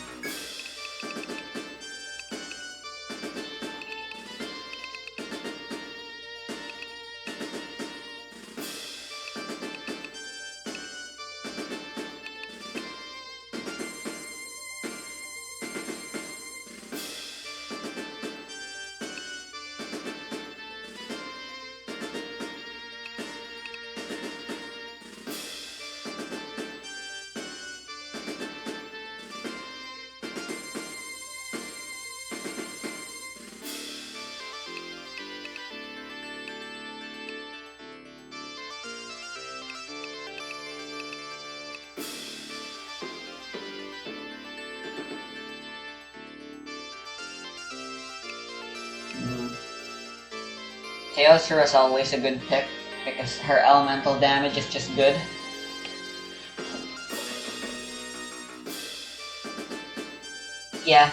Teosur is always a good pick because her elemental damage is just good. Yeah.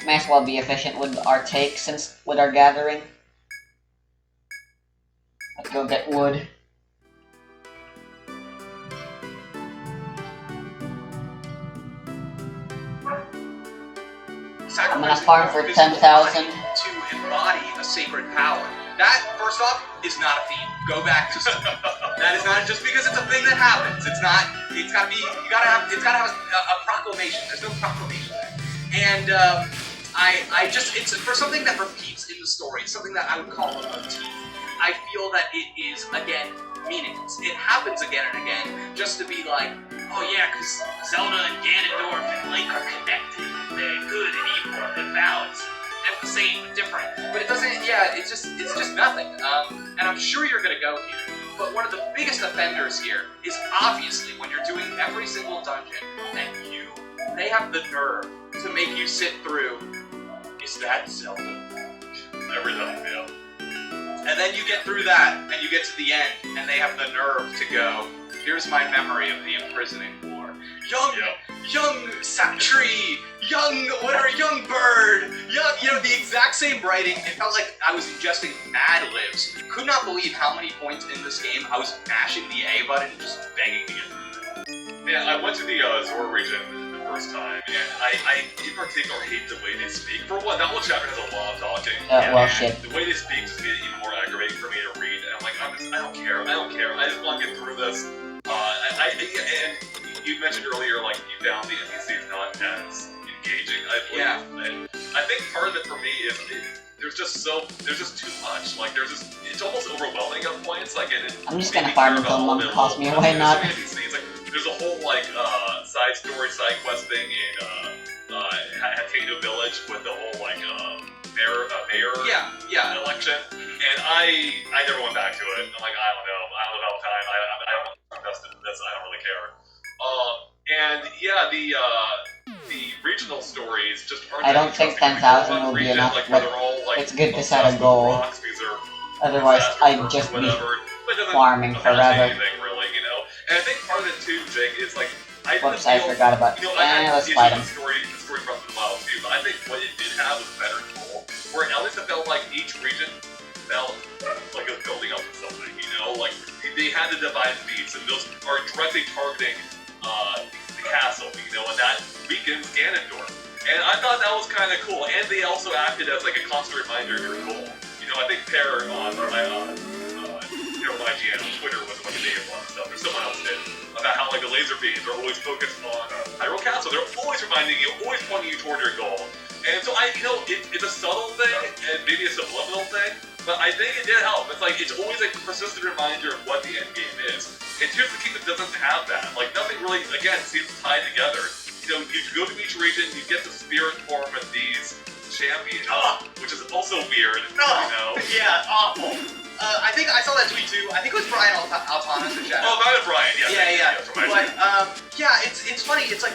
May as well be efficient with our take since with our gathering. Let's go get wood. I'm gonna farm for 10,000. To embody a sacred power. That, first off, is not a theme. Go back to that is not just because it's a thing that happens. It's not. It's gotta be. It's gotta have a proclamation. There's no proclamation there. And it's for something that repeats in the story, something that I would call a motif. I feel that it is, again, meaningless. It happens again and again, just to be like, oh yeah, because Zelda and Ganondorf and Link are connected. They're good and evil, and vows. And the same, but different. But it doesn't, yeah, it's just nothing. And I'm sure you're gonna go here. But one of the biggest offenders here is obviously when you're doing every single dungeon, and they have the nerve to make you sit through, is that Zelda? Every time, yeah. And then you get through that, and you get to the end, and they have the nerve to go, here's my memory of the imprisoning war. Young tree, young bird, the exact same writing. It felt like I was ingesting Mad Libs. Could not believe how many points in this game I was mashing the A button, just begging to get through. Yeah, I went to the Zora region the first time, and I in particular hate the way they speak. For one, that whole chapter has a lot of talking. Well, shit. The way they speak just made it even more aggravating for me to read, and I'm like, I don't care, I just want to get through this. And you mentioned earlier, like, you found the NPCs not as engaging, I believe. Yeah. And I think part of it for me is there's just too much. Like, it's almost overwhelming at points. Like, I'm just gonna farm until Monk calls me, why not? There's a whole, like, side quest thing in Hateno Village with the whole, like, mayor election. And I never went back to it. I'm like, I don't know about time. I don't invested in this. I don't really care. And yeah, the regional stories just aren't. I don't think 10,000 will be enough, but it's good to set a goal. Otherwise, I'd just be farming forever. And I think part of it too, Jake, is like Whoops, I forgot about. Let's fight him. The story Breath of the Wild too, but I think what it did have was a better goal, where at least it felt like each region felt like it was building up to something. Like they had the divine beats, and those are directly targeting the castle, and that weakens Ganondorf. And I thought that was kind of cool, and they also acted as like a constant reminder of your goal. I think Pear on my IGN on Twitter was like a native one and stuff, or someone else did, about how like the laser beams are always focused on Hyrule Castle. They're always reminding you, always pointing you toward your goal. And so it's a subtle thing, and maybe a subliminal thing, but I think it did help. It's like, it's always a persistent reminder of what the end game is. And Tears of the Kingdom doesn't have that. Like, nothing really, again, seems tied together. You go to each region, you get the spirit form of these champions, which is also weird, Yeah, awful. I think I saw that tweet too. I think it was Brian Altanas in chat. Oh, not Brian, yeah. But it's funny. It's like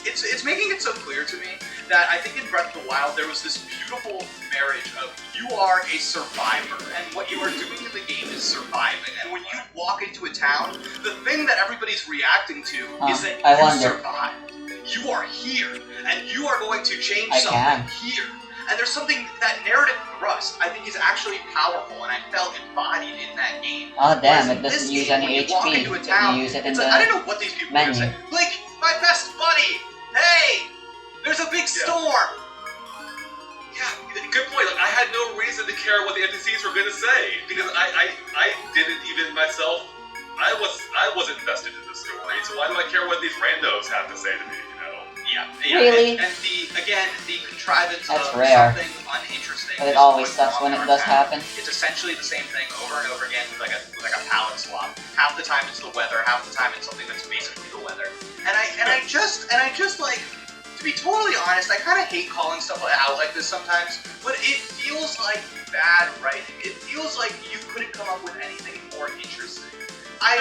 it's making it so clear to me that I think in Breath of the Wild there was this beautiful marriage of you are a survivor, and what you are doing in the game is surviving. And when you walk into a town, the thing that everybody's reacting to is that you survived. You are here, and you are going to change something here. And there's something, that narrative thrust, I think, is actually powerful, and I felt embodied in that game. Oh damn, it doesn't use any HP. You use it in the I don't know what these people are saying. Like, my best buddy! Hey! There's a big storm! Yeah, good point. Like, I had no reason to care what the NPCs were gonna say because I didn't even myself. I wasn't invested in the story, so why do I care what these randos have to say to me? You know? Yeah. Really? And the contrivance That's of rare. something uninteresting. But it is always going sucks wrong when in it our does town. happen. It's essentially the same thing over and over again with like a palette swap. Half the time it's the weather, half the time it's something that's basically the weather. And I just like, to be totally honest, I kind of hate calling stuff out like this sometimes, but it feels like bad writing. It feels like you couldn't come up with anything more interesting. I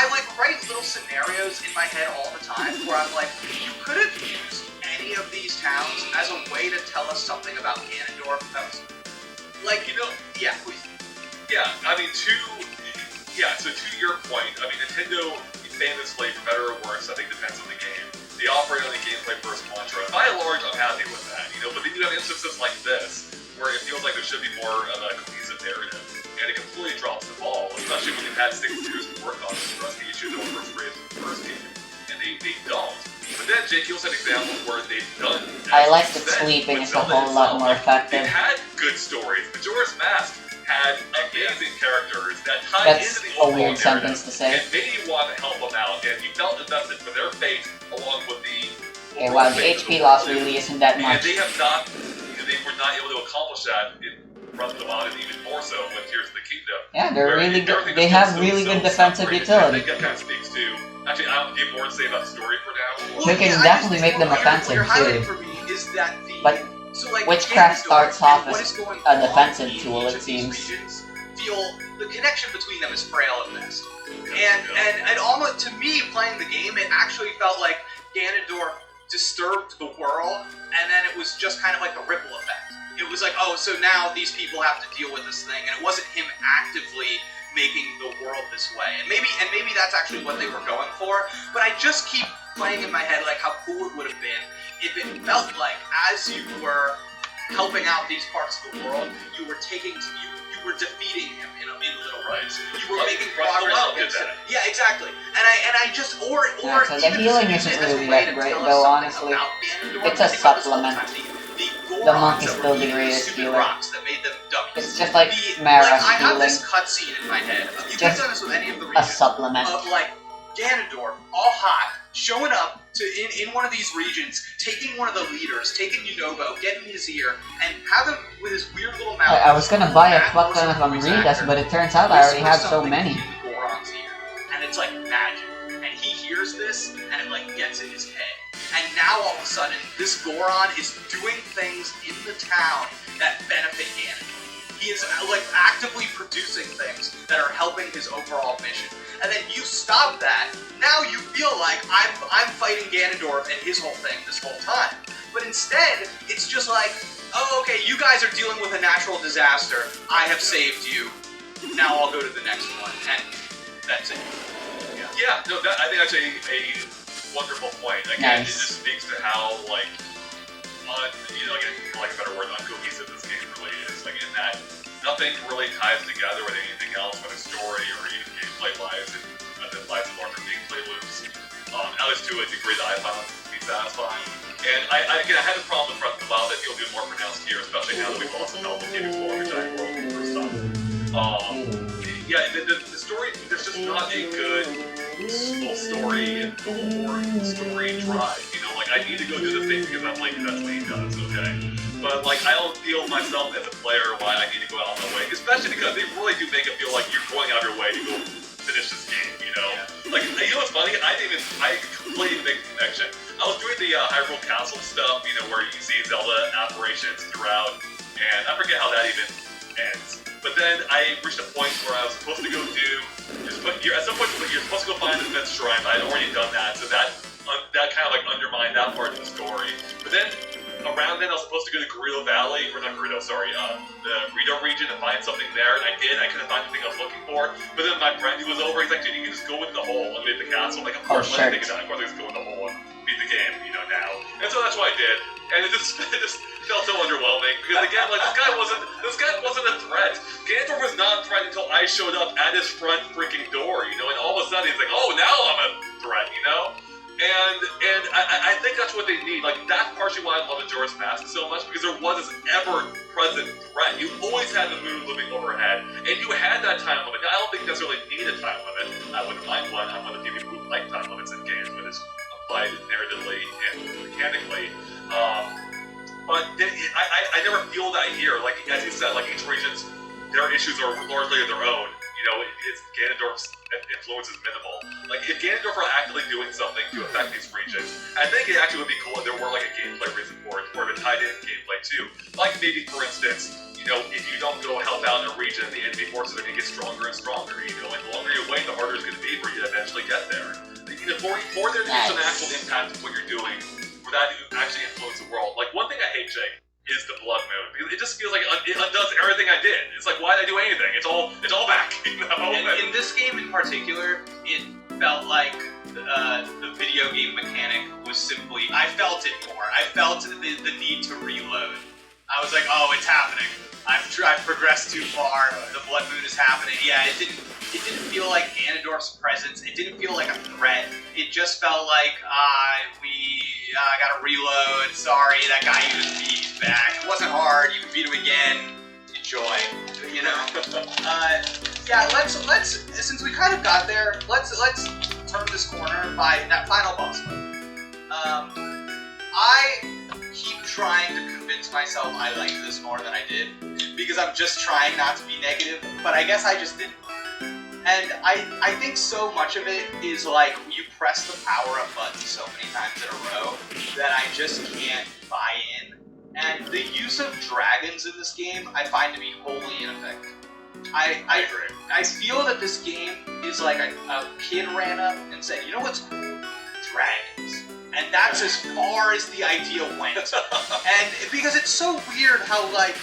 like write little scenarios in my head all the time where I'm like, you could have used any of these towns as a way to tell us something about Ganondorf. That was, like, you know, yeah, please. Yeah, I mean, so to your point, I mean, Nintendo famously, for better or worse, I think depends on the game, they operate on the gameplay first mantra. By and large, I'm happy with that, you know, but then you have instances like this, where it feels like there should be more of a cohesive narrative, and it completely drops the ball, especially when they've had 6 years to work on this. That's the issue that was raised in the first game, and they don't. But then Jake, you also had examples where they've done. I like that sleeping is a whole lot more effective. They had good stories. Majora's Mask had amazing characters that tied That's into the a overall weird narrative, sentence to say. and made you want to help them out, and you felt invested for their fate along with the. Okay, wow, the HP loss really isn't that And much. they have not. They were not able to accomplish that in Breath of the Wild, and even more so with Tears of the Kingdom. Yeah, they're where really good. everything They is have so really good defensive separated. utility. I think that kind of speaks to. Actually, I don't have more to say about the story for now. They can I definitely just make them think what offensive, you're highlighting too. for me is that the But so like Witchcraft Ganondorf starts off and what as is going a on defensive in tool, each it of these seems. regions feel the connection between them is frail at best. And almost to me playing the game, it actually felt like Ganondorf disturbed the world, and then it was just kind of like the ripple effect. It was like, oh, so now these people have to deal with this thing, and it wasn't him actively making the world this way. And maybe that's actually what they were going for. But I just keep playing in my head like how cool it would have been if it felt like as you were helping out these parts of the world, you were defeating him in little ways. You were making progress against it. Yeah, exactly. And I just or Yeah, so the even healing use isn't it as a really way that to great, tell us though, something honestly. about Ganondorf. It's a I think about this all the supplement. time. The The monk Gorons is that still were the used greatest stupid healer. rocks that made them dummies. It's just like The- Mara like, I have healing. this cutscene in my head. You could Just have done this with any of the A regions. supplement. Of like Ganondorf, all hot, showing up to in one of these regions, taking one of the leaders, taking Yunobo, getting his ear, and have him with his weird little mouth. I was gonna buy a That fuck was ton of a voice Amritas, actor. but it turns out I already Whisper have so something many. in Goron's ear, and it's like magic. And he hears this, and it like gets in his head. And now all of a sudden, this Goron is doing things in the town that benefit Ganondorf. He is like actively producing things that are helping his overall mission. And then you stop that. Now you feel like I'm fighting Ganondorf and his whole thing this whole time. But instead, it's just like, oh, okay, you guys are dealing with a natural disaster. I have saved you. Now I'll go to the next one, and that's it. Yeah, no, I think that's a wonderful point. Again, Nice. it just speaks to how, like, again, for like a better word, uncohesive this game really is. Like, in that nothing really ties together with anything else, whether story or even gameplay-wise, and then lies in larger gameplay loops. At least to a degree that I found to be satisfying. And I had a problem with Breath of the Wild that feels even more pronounced here, especially now that we've lost the help of getting Explore the Giant World for the first time. Yeah, the story, there's just not a good full story and or story drive. You know, like, I need to go do this thing because I'm late, that's what he does, okay? But, like, I don't feel myself as a player why I need to go out of my way, especially because they really do make it feel like you're going out of your way to go finish this game, you know? Yeah. Like, you know what's funny? I completely make the connection. I was doing the Hyrule Castle stuff, you know, where you see Zelda apparitions throughout, and I forget how that even ends. But then I reached a point where I was supposed to go at some point you're supposed to go find the fifth shrine, but I'd already done that, so that kind of like undermined that part of the story. But then around then I was supposed to go to Gerudo Valley, or not Gerudo, sorry, the Rito region to find something there, and I did. I couldn't find the thing I was looking for. But then my friend who was over, he's like, dude, you can just go in the hole and beat the castle. I'm like, of course, Oh, let me think of that. Of course, I just go in the hole and beat the game, you know, now. And so that's what I did. And it just felt so underwhelming because again, like this guy wasn't a threat. Ganondorf was not a threat until I showed up at his front freaking door, you know. And all of a sudden, he's like, "Oh, now I'm a threat," you know. And I think that's what they need. Like, that's partially why I love Majora's Mask so much, because there was this ever-present threat. You always had the moon looming overhead, and you had that time limit. Now, I don't think you necessarily need a time limit. I wouldn't mind one. I'm one of the few people who like time limits in games, but it's applied narratively and mechanically. But I never feel that here. Like, as you said, like, each region's, their issues are largely of their own. You know, it's Ganondorf's influence is minimal. Like, if Ganondorf were actively doing something to affect these regions, I think it actually would be cool if there were, like, a gameplay reason for it, or if it tied in gameplay, too. Like, maybe, for instance, you know, if you don't go help out in a region, the enemy forces are going to get stronger and stronger, you know, and the longer you wait, the harder it's going to be for you to eventually get there. You know, for there to be some actual impact of what you're doing, for that to actually influence the world. Like, one thing I hate, Jake, is the Blood Moon. It just feels like it undoes everything I did. It's like, why did I do anything? It's all back, you know? In this game in particular, it felt like the video game mechanic was simply, I felt it more. I felt the need to reload. I was like, oh, it's happening. I've progressed too far. The Blood Moon is happening. Yeah, it didn't feel like Ganondorf's presence. It didn't feel like a threat. It just felt like, I gotta reload. Sorry, that guy you just beat is back. It wasn't hard. You can beat him again. Enjoy. You know. Yeah. Let's since we kind of got there, let's turn this corner by that final boss fight. I keep trying to convince myself I liked this more than I did because I'm just trying not to be negative, but I guess I just didn't. And I think so much of it is like you press the power-up button so many times in a row that I just can't buy in. And the use of dragons in this game I find to be wholly ineffective. I agree. I feel that this game is like a kid ran up and said, you know what's cool? Dragons. And that's as far as the idea went. And because it's so weird how, like,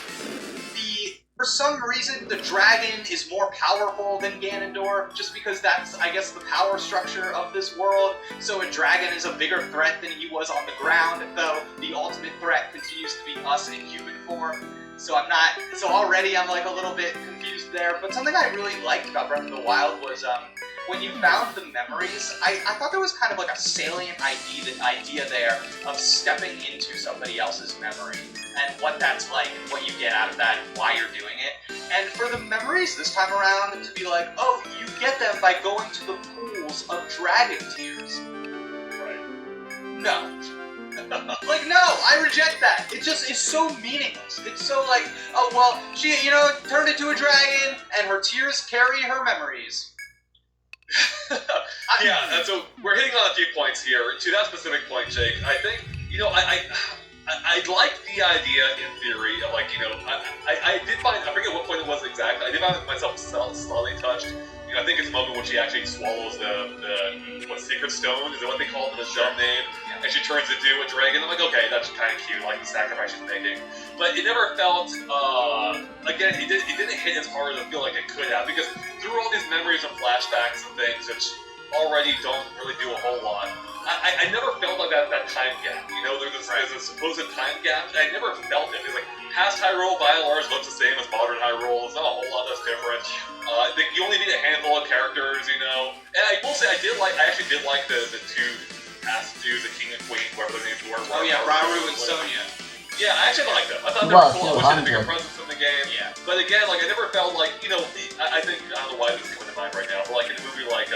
for some reason, the dragon is more powerful than Ganondorf, just because that's, I guess, the power structure of this world. So a dragon is a bigger threat than he was on the ground, though the ultimate threat continues to be us in human form. So already I'm like a little bit confused there. But something I really liked about Breath of the Wild was when you found the memories, I thought there was kind of like a salient idea there of stepping into somebody else's memory and what that's like and what you get out of that and why you're doing it. And for the memories this time around to be like, oh, you get them by going to the pools of dragon tears. Right. No. Like, no, I reject that. It just is so meaningless. It's so like, oh, well, she, turned into a dragon, and her tears carry her memories. Yeah, and so we're hitting on a few points here. To that specific point, Jake, I think, I like the idea in theory of, like, I did find, I forget what point it was exactly, I did find myself slightly touched. I think it's a moment when she actually swallows the secret stone, is that what they call it, the dumb name? Yeah. And she turns into a dragon. I'm like, okay, that's kind of cute, like the sacrifice she's making. But it never felt, again, it didn't hit as hard as I feel like it could have, because through all these memories and flashbacks and things, which already don't really do a whole lot, I never felt like that time gap. There's a supposed time gap, and I never felt it. It's like, past Hyrule, by and large, looks the same as modern Hyrule. It's not a whole lot that's different. You only need a handful of characters, And I will say, I actually did like the two past dudes, the King and Queen, whoever their names were. Oh yeah, Rauru and Sonia. Yeah, I actually liked them. I thought they were cool. I wish they had a bigger presence in the game. Yeah. But again, like, I never felt like, I think, I don't know why this is coming to mind right now, but like in a movie like,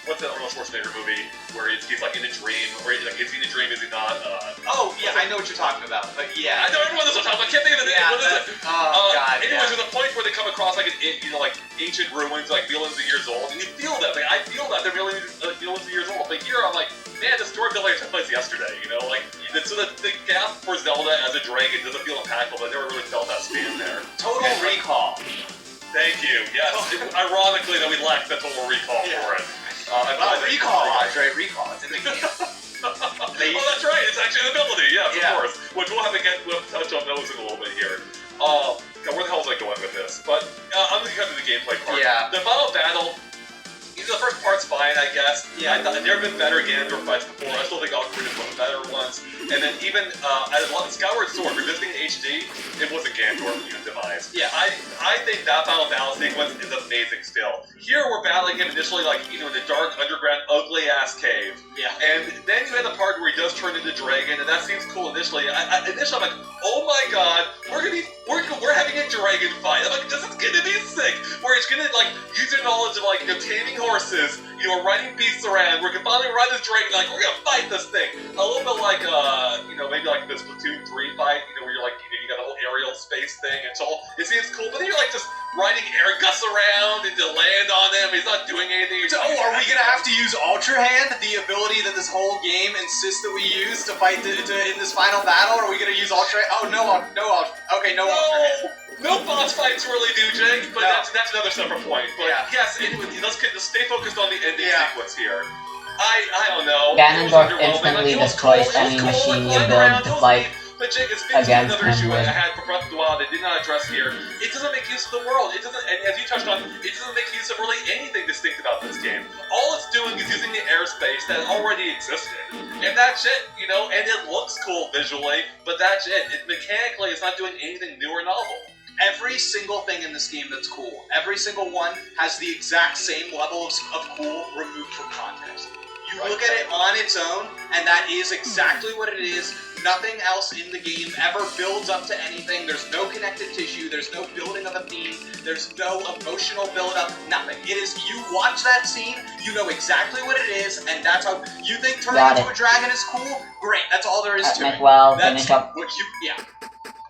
what's that Arnold Schwarzenegger movie where he's like in a dream, where is he in a dream, is he not? Oh, yeah, I know what you're talking about, but yeah. I know everyone knows what I'm talking about, I can't think of the name, what is it? Oh, God, anyways, there's a point where they come across like, like ancient ruins, like millions of years old, and you feel that, like, I feel that they're millions of years old, but here I'm like, man, this story feels like it took place yesterday, like, so the gap for Zelda as a dragon doesn't feel impactful, but I never really felt that span there. Total Recall. Thank you, yes. Ironically that we lacked the Total Recall for it. Recall, Andre, Recall. It's in the game. Oh, that's right. It's actually an ability. Yes, of course. Which we'll have to touch on those in a little bit here. Where the hell was I going with this? But I'm going to come to the gameplay part. Yeah. The final battle, the first part's fine, I guess. I thought there have been better Ganondorf fights before. I still think Ocarina was one of the better ones. And then even Skyward Sword, revisiting HD, it wasn't Ganondorf devised. Yeah, I think that final battle sequence is amazing still. Here we're battling him initially in the dark, underground, ugly-ass cave. Yeah. And then you have the part where he does turn into Dragon, and that seems cool initially. Initially I'm like, oh my god, we're having a dragon fight. I'm like, this is gonna be sick. Where he's gonna use your knowledge of taming horses, riding beasts around. We're gonna finally ride this dragon. We're gonna fight this thing. A little bit like maybe like the Splatoon 3 fight. Where you're you got a whole aerial space thing. And so it seems cool, but then you're just riding air gusts around and to land on him. He's not doing anything. Are we gonna have to use Ultra Hand, the ability that this whole game insists that we use to fight in this final battle? Or are we gonna use Ultra? Oh no, okay, no Ultra Hand. No boss fights really do, Jake, but that's another separate point. But yes, anyway, let's stay focused on the ending sequence here. I don't know. Ganondorf instantly destroys any machine you build to fight But Jake, it's another issue I with. had for Breath of the Wild. They did not address here. It doesn't make use of the world. It doesn't, and as you touched on, it doesn't make use of really anything distinct about this game. All it's doing is using the airspace that already existed, and that's it. And it looks cool visually, but that's it. Mechanically, it's not doing anything new or novel. Every single thing in this game that's cool, every single one has the exact same level of cool removed from context. You look at it on its own, and that is exactly what it is. Nothing else in the game ever builds up to anything. There's no connective tissue. There's no building of a theme. There's no emotional build-up. Nothing. It is, you watch that scene, you know exactly what it is, and that's how you think turning into a dragon is cool? Great. That's all there is to it. Finish up.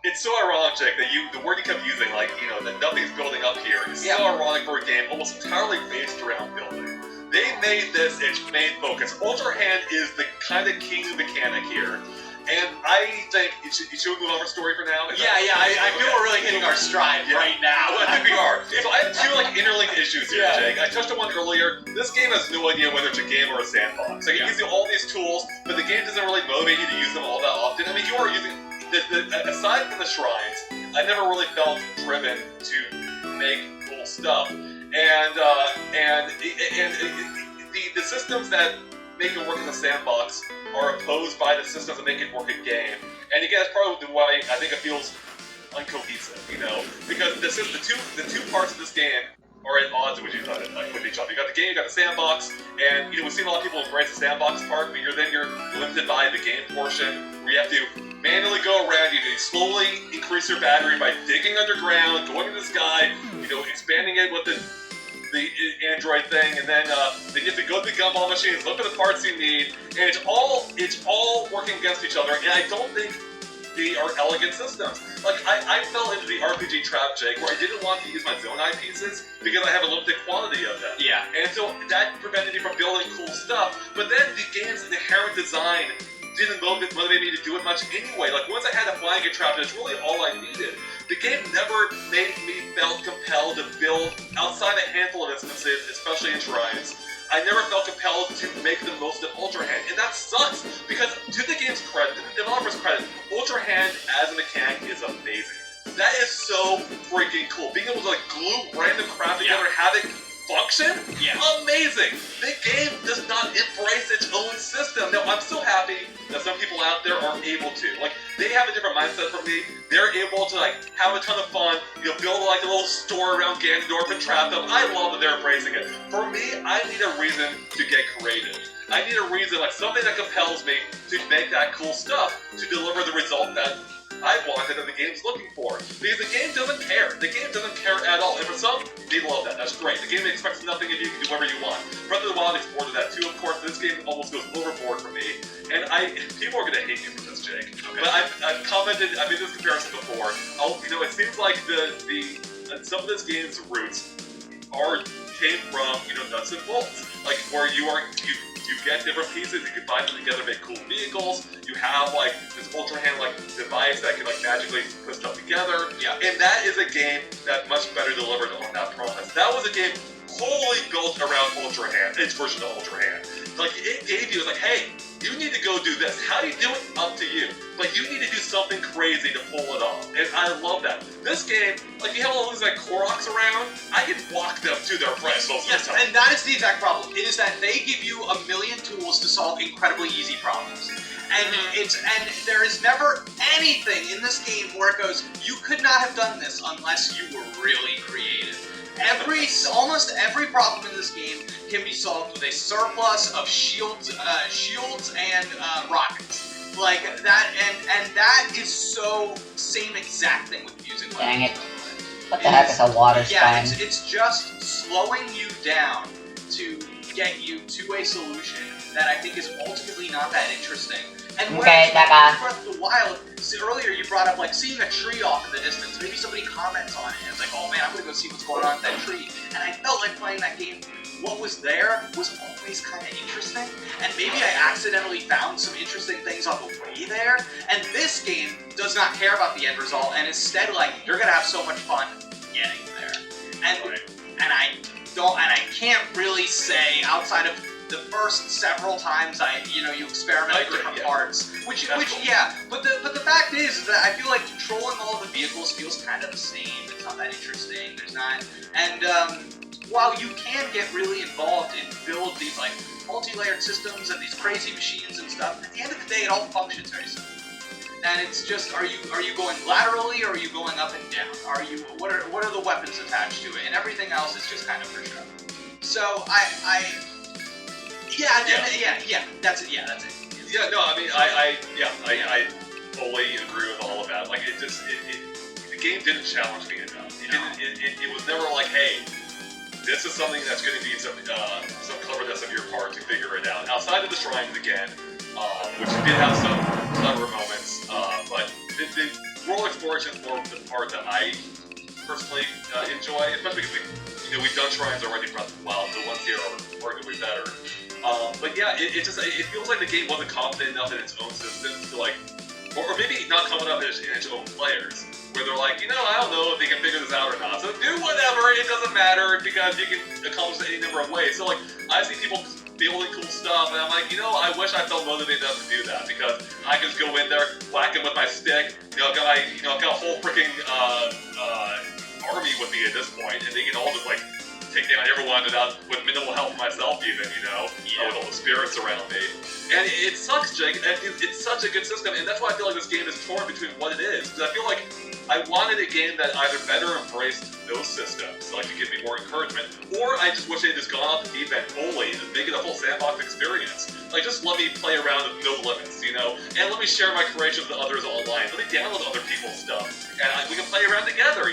It's so ironic, Jake, that the word you kept using, that nothing's building up here, is so ironic for a game almost entirely based around building. They made this its main focus. Ultra Hand is the kind of king mechanic here. And I think, should we move on our story for now? I feel we're really hitting our stride right now. Well, I think we are. So I have two interlinked issues here, Jake. I touched on one earlier. This game has no idea whether it's a game or a sandbox. It gives you all these tools, but the game doesn't really motivate you to use them all that often. I mean, you are using, aside from the shrines, I never really felt driven to make cool stuff. And the systems that make it work in the sandbox are opposed by the systems that make it work in game. And again, that's probably why I think it feels uncohesive, because the two parts of this game are at odds with each other. You got the game, you got the sandbox, and we've seen a lot of people embrace the sandbox part, but you're limited by the game portion where you have to manually go around. You slowly increase your battery by digging underground, going to the sky, expanding it with the Android thing, and then you have to go to the gumball machines, look for the parts you need, and it's all working against each other. And I don't think they are elegant systems. I fell into the RPG trap, Jake, where I didn't want to use my Zonai pieces because I have a limited quantity of them. Yeah. And so that prevented me from building cool stuff. But then the game's inherent design didn't motivate me to do it much anyway. Once I had a flying trap, that's really all I needed. The game never made me felt compelled to build outside a handful of instances, especially in shrines. I never felt compelled to make the most of Ultra Hand, and that sucks, because to the game's credit, to the developer's credit, Ultra Hand as a mechanic is amazing. That is so freaking cool. Being able to glue random crap together, have it function? Amazing! The game does not embrace its own system. Now, I'm so happy that some people out there are able to. They have a different mindset from me. They're able to, have a ton of fun, build, a little store around Ganondorf and trap them. I love that they're embracing it. For me, I need a reason to get creative. I need a reason, something that compels me to make that cool stuff to deliver the result that I wanted that the game's looking for. Because the game doesn't care. The game doesn't care at all. And for some, they love that. That's great. The game expects nothing of you. You can do whatever you want. Breath of the Wild explored that too, of course. This game almost goes overboard for me. And people are going to hate me for this, Jake. Okay. But I've commented, I made this comparison before. It seems like some of this game's roots came from, nuts and bolts. Where you get different pieces, you can bind them together, make cool vehicles. You have this Ultra Hand device that can magically put stuff together. Yeah. And that is a game that much better delivered on that promise. That was a game wholly built around Ultra Hand, its version of Ultra Hand. It gave you, hey, you need to go do this. How do you do it? Up to you. But you need to do something crazy to pull it off. And I love that. This game, like you have all these like Koroks around, I can walk them to their friends most Yes, of the time. and that is the exact problem. It is that they give you a million tools to solve incredibly easy problems. And there is never anything in this game where it goes, you could not have done this unless you were really creative. Almost every problem in this game can be solved with a surplus of shields and rockets. Like that, and that is so same exact thing with music. Dang it. What the heck is a water Yeah, spine? it's just slowing you down to get you to a solution that I think is ultimately not that interesting. And Okay, Becca. Breath of the Wild, earlier you brought up like seeing a tree off in the distance. Maybe somebody comments on it and it's like, oh man, I'm gonna go see what's going on with that tree. And I felt like playing that game, what was there was always kind of interesting. And maybe I accidentally found some interesting things on the way there. And this game does not care about the end result, and instead, like, you're gonna have so much fun getting there. And I can't really say outside of the first several times you experiment with different parts, which yeah, but the fact is that I feel like controlling all the vehicles feels kind of the same. It's not that interesting. There's not, and while you can get really involved and build these like multi-layered systems and these crazy machines and stuff, at the end of the day, it all functions very similar. And it's just, are you going laterally or are you going up and down? What are the weapons attached to it? And everything else is just kind of for show. So that's it. Yeah, no, I mean, I fully agree with all of that. Like, the game didn't challenge me enough. It was never like, hey, this is something that's going to need some cleverness on your part to figure it out. Outside of the shrines again, which did have some clever moments, but the world exploration is more the part that I personally enjoy, especially because we've done shrines already in Breath of the Wild. The ones here are arguably better. But yeah, it feels like the game wasn't confident enough in its own systems to like, or maybe not confident enough in its own players, where they're like, I don't know if they can figure this out or not. So do whatever, it doesn't matter because you can accomplish it any number of ways. So like, I see people building cool stuff, and I'm like, I wish I felt motivated enough to do that because I can just go in there, whack him with my stick. I've got a whole freaking army with me at this point, and they can all just like take down everyone without with minimal help from myself, even with all the spirits around me. And it sucks, Jake. And it's such a good system, and that's why I feel like this game is torn between what it is. Because I feel like I wanted a game that either better embraced those systems, like to give me more encouragement, or I just wish they had just gone off the deep end fully and make it a full sandbox experience. Like, just let me play around with no limits, and let me share my creations with others online. Let me download other people's stuff, and we can play around together.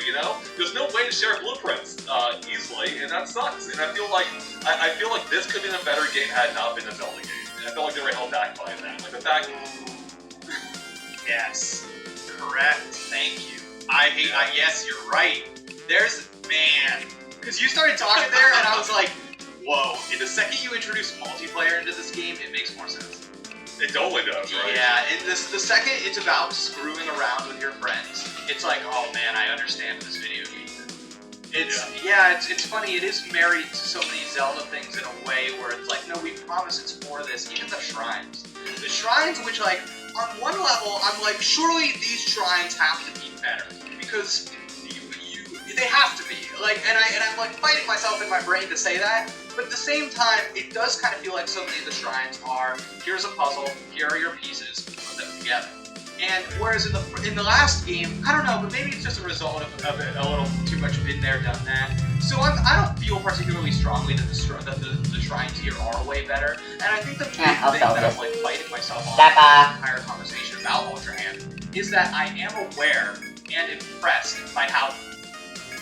There's no way to share blueprints easily, and that sucks. And I feel like this could have been a better game had it not been a Zelda game. And I felt like they were held back by that. Like the fact. Yes, correct. Thank you. Yes, you're right. Because you started talking there, and I was like, whoa. In the second you introduce multiplayer into this game, it makes more sense. It totally does, right? Yeah, the second it's about screwing around with your friends, it's like, oh man, I understand this video game. It's funny, it is married to so many Zelda things in a way where it's like, no, we promise it's for this. Even the shrines. The shrines, which like, on one level, I'm like, surely these shrines have to be better. Because they have to be. Like, and I'm like fighting myself in my brain to say that, but at the same time, it does kind of feel like so many of the shrines are, here's a puzzle, here are your pieces, put them together. And whereas in the last game, I don't know, but maybe it's just a result of it, a little too much been there, done that. So I don't feel particularly strongly that the shrines here are way better. And I think the big thing that I'm like fighting myself on in the entire conversation about Ultra Hand is that I am aware and impressed by how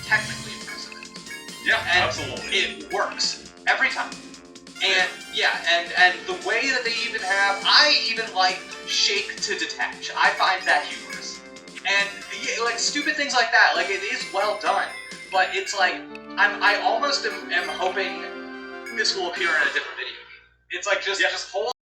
technically impressive it is. Yeah, and absolutely. It works every time. And and the way that they even have, I even like shake to detach. I find that humorous. And like stupid things like that, like it is well done. But it's like I almost am hoping this will appear in a different video game. It's like just hold